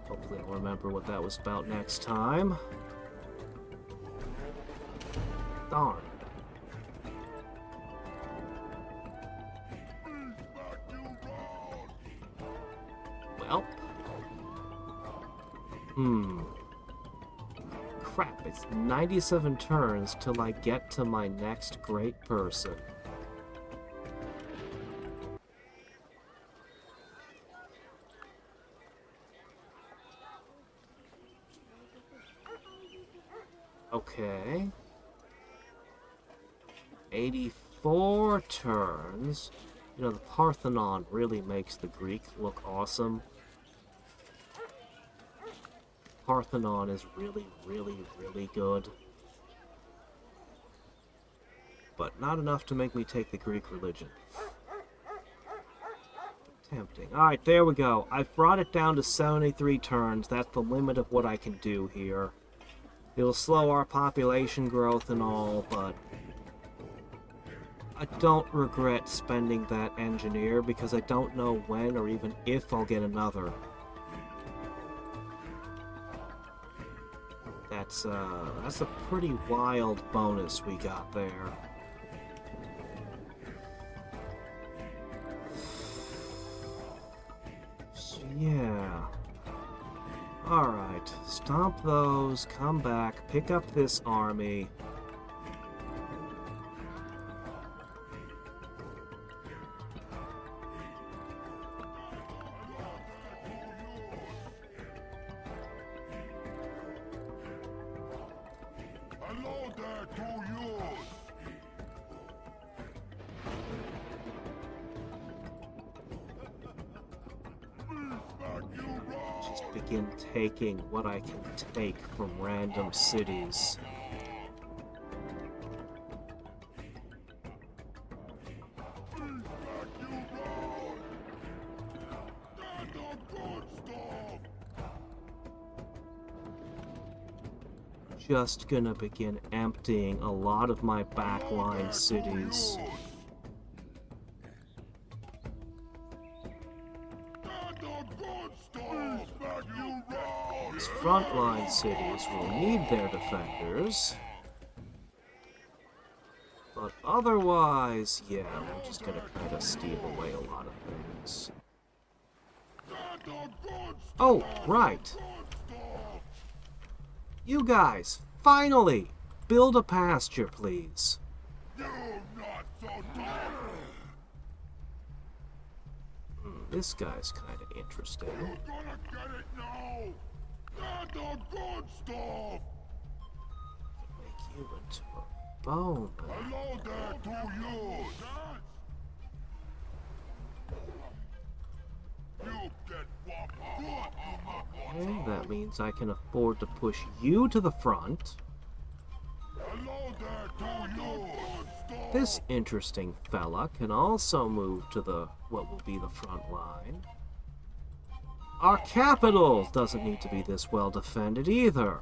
Hopefully I'll remember what that was about next time. Darn. Well. Crap, it's 97 turns till I get to my next great person. Okay. 84 turns. You know, the Parthenon really makes the Greek look awesome. Parthenon is really, really, really good. But not enough to make me take the Greek religion. tempting. Alright, there we go. I've brought it down to 73 turns. That's the limit of what I can do here. It'll slow our population growth and all, but I don't regret spending that engineer because I don't know when or even if I'll get another. That's a pretty wild bonus we got there. So, yeah. Alright, stomp those, come back, pick up this army. Hello there to you. Just begin taking what I can take from random cities. Just gonna begin emptying a lot of my backline cities. These frontline cities will need their defenders. But otherwise, yeah, we're just gonna kind of steal away a lot of things. Oh, right. You guys, finally! Build a pasture, please. This guy's kind of interesting. You're gonna get it now. Get the good stuff. Make you into a bone. Hello there to you. You get what good. Okay, that means I can afford to push you to the front. Hello there to you. This interesting fella can also move to the what will be the front line. Our capital doesn't need to be this well defended either.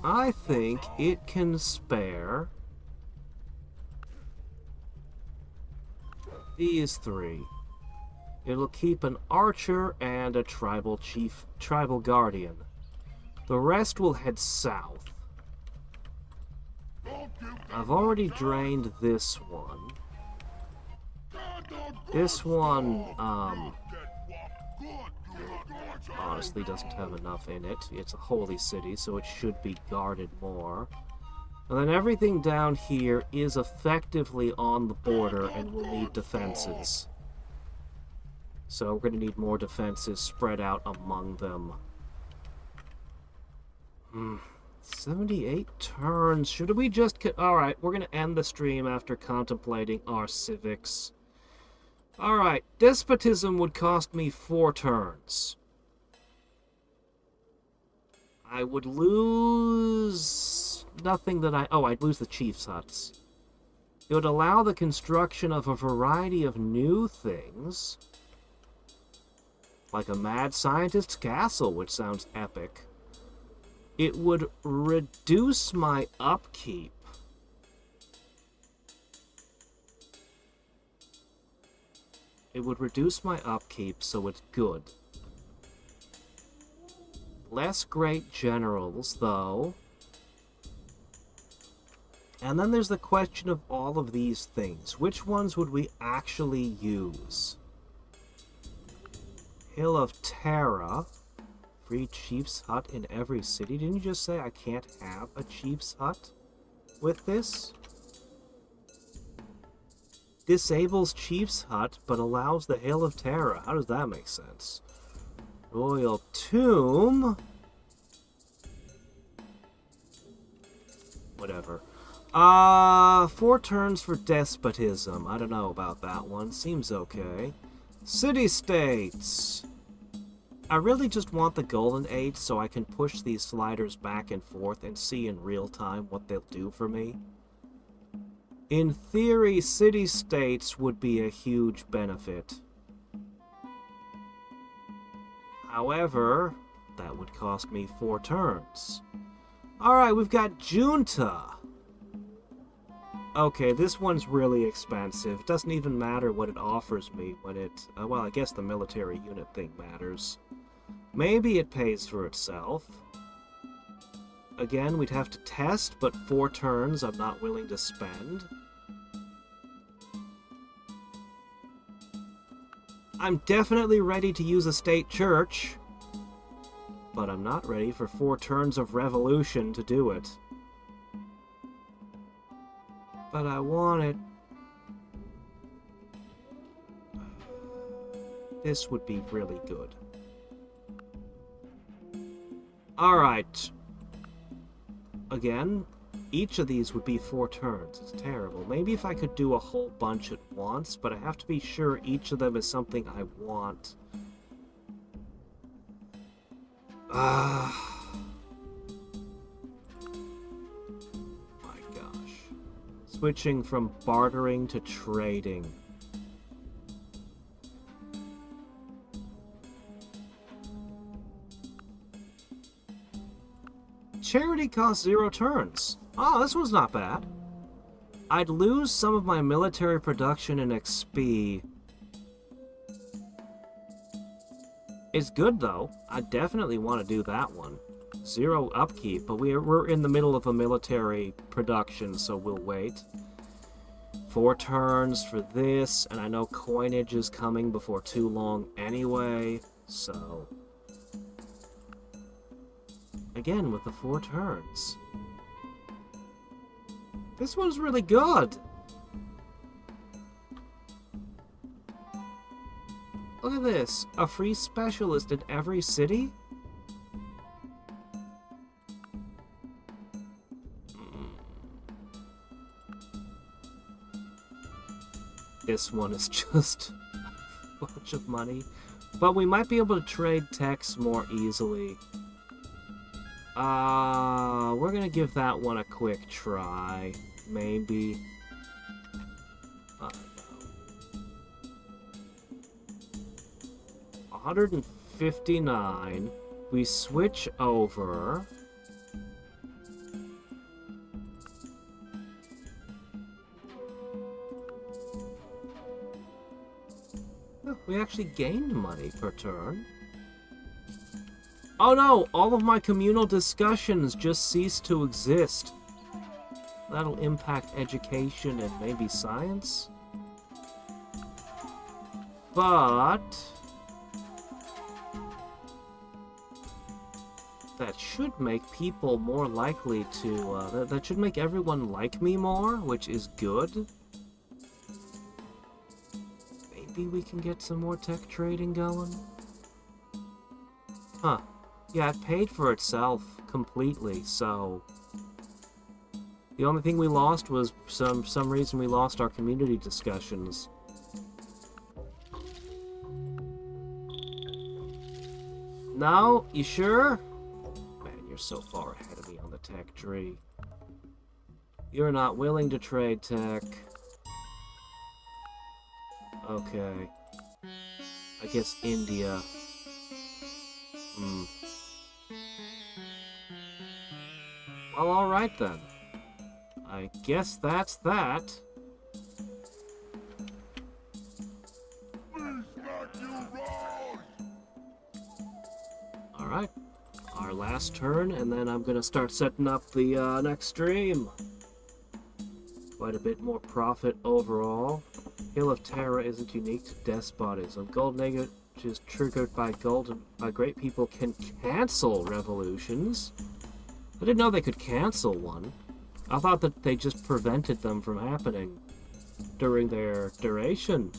I think it can spare these three. It'll keep an archer and a tribal guardian. The rest will head south. I've already drained this one. This one, honestly doesn't have enough in it. It's a holy city, so it should be guarded more. And then everything down here is effectively on the border and will need defenses. So we're going to need more defenses spread out among them. 78 turns. Should we just... Alright, we're going to end the stream after contemplating our civics. Alright, despotism would cost me 4 turns. I would lose... nothing that I... Oh, I'd lose the chief's huts. It would allow the construction of a variety of new things. Like a mad scientist's castle, which sounds epic. It would reduce my upkeep. It would reduce my upkeep, so it's good. Less great generals, though. And then there's the question of all of these things. Which ones would we actually use? Hill of Terra. Free chief's hut in every city. Didn't you just say I can't have a chief's hut with this? Disables chief's hut, but allows the Hill of Terra. How does that make sense? Royal Tomb. Whatever. 4 turns for despotism. I don't know about that one. Seems okay. City-states. I really just want the Golden Age so I can push these sliders back and forth and see in real time what they'll do for me. In theory, city-states would be a huge benefit. However, that would cost me 4 turns. Alright, we've got Junta. Okay, this one's really expensive. It doesn't even matter what it offers me when it... well, I guess the military unit thing matters. Maybe it pays for itself. Again, we'd have to test, but 4 turns I'm not willing to spend. I'm definitely ready to use a state church, but I'm not ready for 4 turns of revolution to do it. But I want it. This would be really good. Alright. Again, each of these would be 4 turns. It's terrible. Maybe if I could do a whole bunch at once, but I have to be sure each of them is something I want. My gosh. Switching from bartering to trading. Charity costs 0 turns. Oh, this one's not bad. I'd lose some of my military production and XP. It's good, though. I definitely want to do that one. 0 upkeep, but we're in the middle of a military production, so we'll wait. 4 turns for this, and I know coinage is coming before too long anyway, so... Again, with the 4 turns. This one's really good! Look at this. A free specialist in every city? This one is just a bunch of money. But we might be able to trade techs more easily. We're gonna give that one a quick try. Maybe. No. 159. We switch over. Oh, we actually gained money per turn. Oh no! All of my communal discussions just cease to exist. That'll impact education and maybe science. But... that should make people more likely to... that should make everyone like me more, which is good. Maybe we can get some more tech trading going? Huh. Yeah, it paid for itself completely, so... The only thing we lost was some reason we lost our community discussions. No? You sure? Man, you're so far ahead of me on the tech tree. You're not willing to trade tech. Okay. I guess India. Well, alright then. I guess that's that. Alright. Our last turn, and then I'm gonna start setting up the next stream. Quite a bit more profit overall. Hill of Terror isn't unique to despotism. Golden Age is triggered by great people can cancel revolutions. I didn't know they could cancel one. I thought that they just prevented them from happening during their duration.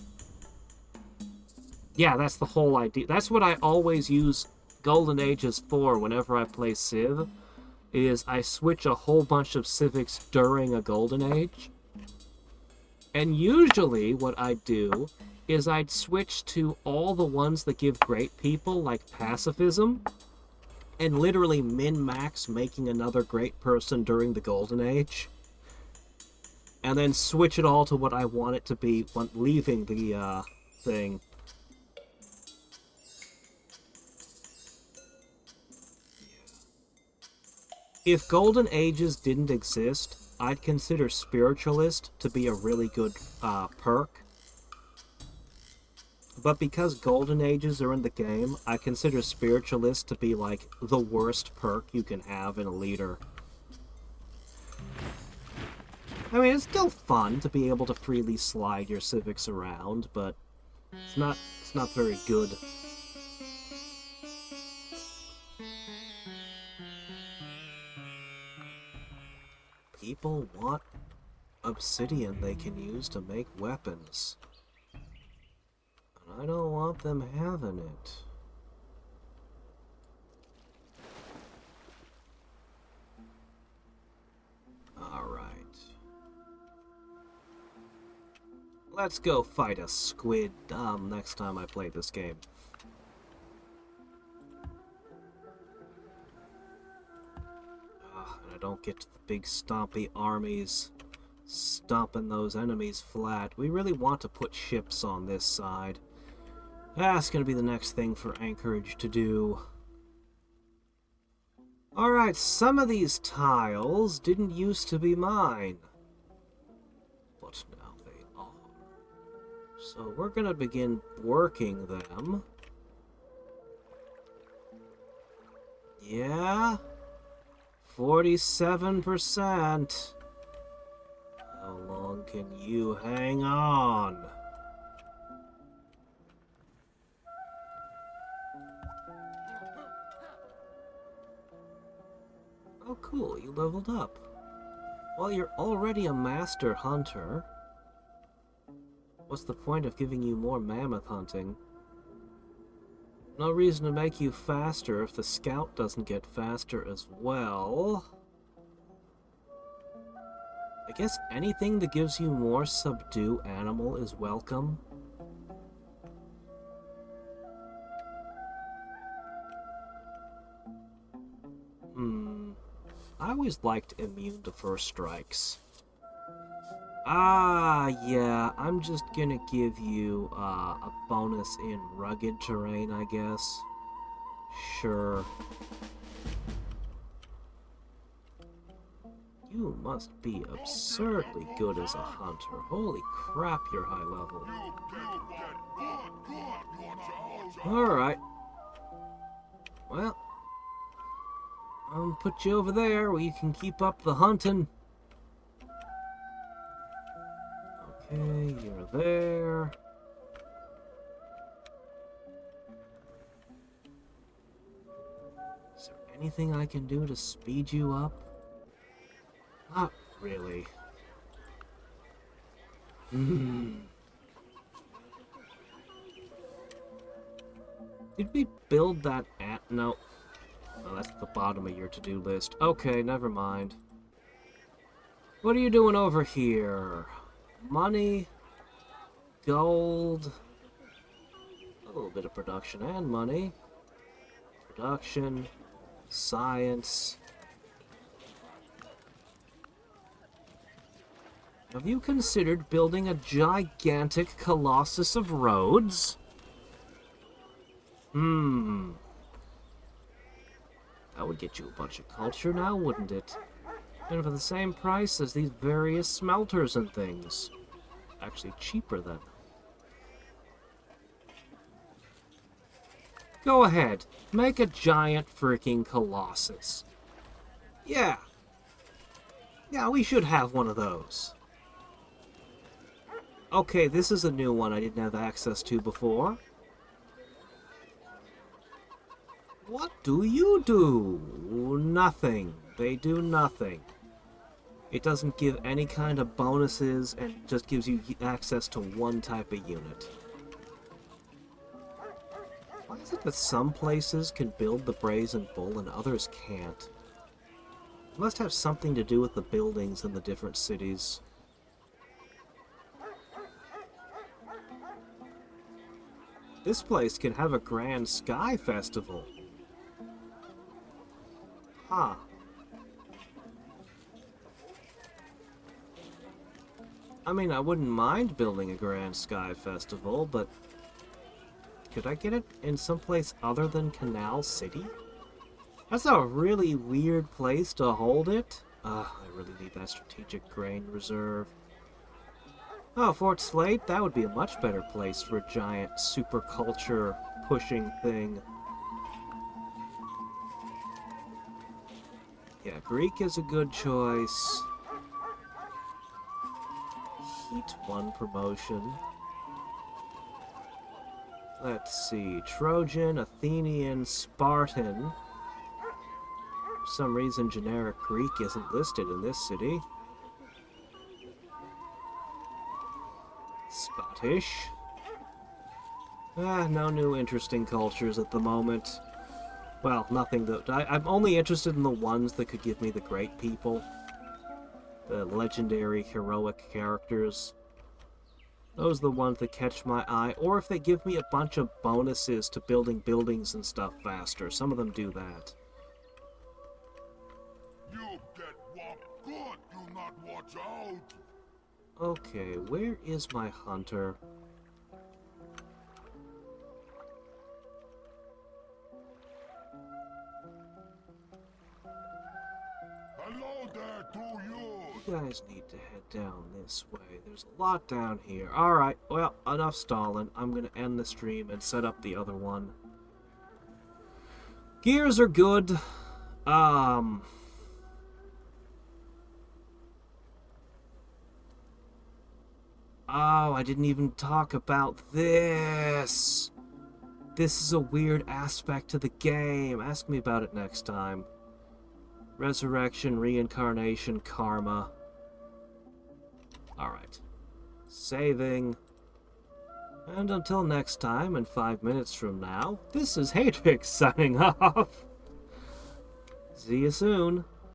Yeah, that's the whole idea. That's what I always use Golden Ages for whenever I play Civ, is I switch a whole bunch of civics during a Golden Age. And usually what I'd do is I'd switch to all the ones that give great people, like pacifism, and literally min-max making another great person during the Golden Age. and then switch it all to what I want it to be when leaving the thing. If Golden Ages didn't exist, I'd consider Spiritualist to be a really good perk. But because Golden Ages are in the game, I consider Spiritualist to be like the worst perk you can have in a leader. I mean, it's still fun to be able to freely slide your civics around, but it's not very good. People want obsidian they can use to make weapons. And I don't want them having it. Alright. Let's go fight a squid next time I play this game. And I don't get to the big stompy armies stomping those enemies flat. We really want to put ships on this side. That's gonna be the next thing for Anchorage to do. Alright, some of these tiles didn't used to be mine. But now they are. So we're gonna begin working them. Yeah? 47%. How long can you hang on? Oh cool, you leveled up. Well, you're already a master hunter. What's the point of giving you more mammoth hunting? No reason to make you faster if the scout doesn't get faster as well. I guess anything that gives you more subdue animal is welcome. I always liked immune to first strikes. Yeah, I'm just gonna give you a bonus in rugged terrain, I guess. Sure. You must be absurdly good as a hunter. Holy crap, you're high level. Alright. Well, I'll put you over there where you can keep up the hunting. Okay, you're there. Is there anything I can do to speed you up? Not really. Did we build that at? No. Oh, that's at the bottom of your to-do list. Okay, never mind. What are you doing over here? Money, gold, a little bit of production and money. Production, science. Have you considered building a gigantic colossus of roads? That would get you a bunch of culture now, wouldn't it? And for the same price as these various smelters and things. Actually cheaper then. Go ahead, make a giant freaking colossus. Yeah. Yeah, we should have one of those. Okay, this is a new one I didn't have access to before. What do you do? Nothing. They do nothing. It doesn't give any kind of bonuses and just gives you access to one type of unit. Why is it that some places can build the Brazen Bull and others can't? It must have something to do with the buildings in the different cities. This place can have a grand sky festival. Huh. I mean, I wouldn't mind building a grand sky festival, but could I get it in someplace other than Canal City? That's a really weird place to hold it. I really need that strategic grain reserve. Oh, Fort Slate? That would be a much better place for a giant super culture pushing thing. Yeah, Greek is a good choice. Heat 1 promotion. Let's see. Trojan, Athenian, Spartan. For some reason, generic Greek isn't listed in this city. Scottish. No new interesting cultures at the moment. Well, nothing that... I'm only interested in the ones that could give me the great people. The legendary, heroic characters. Those are the ones that catch my eye. Or if they give me a bunch of bonuses to building buildings and stuff faster. Some of them do that. You get whopped good, do not watch out. Okay, where is my hunter? Hello there to you. You guys need to head down this way. There's a lot down here. Alright, well, enough stalling. I'm gonna end the stream and set up the other one. Gears are good. Oh, I didn't even talk about this. This is a weird aspect to the game. Ask me about it next time. Resurrection, reincarnation, karma. Alright. Saving. And until next time, in 5 minutes from now, this is Hadriex signing off. See you soon.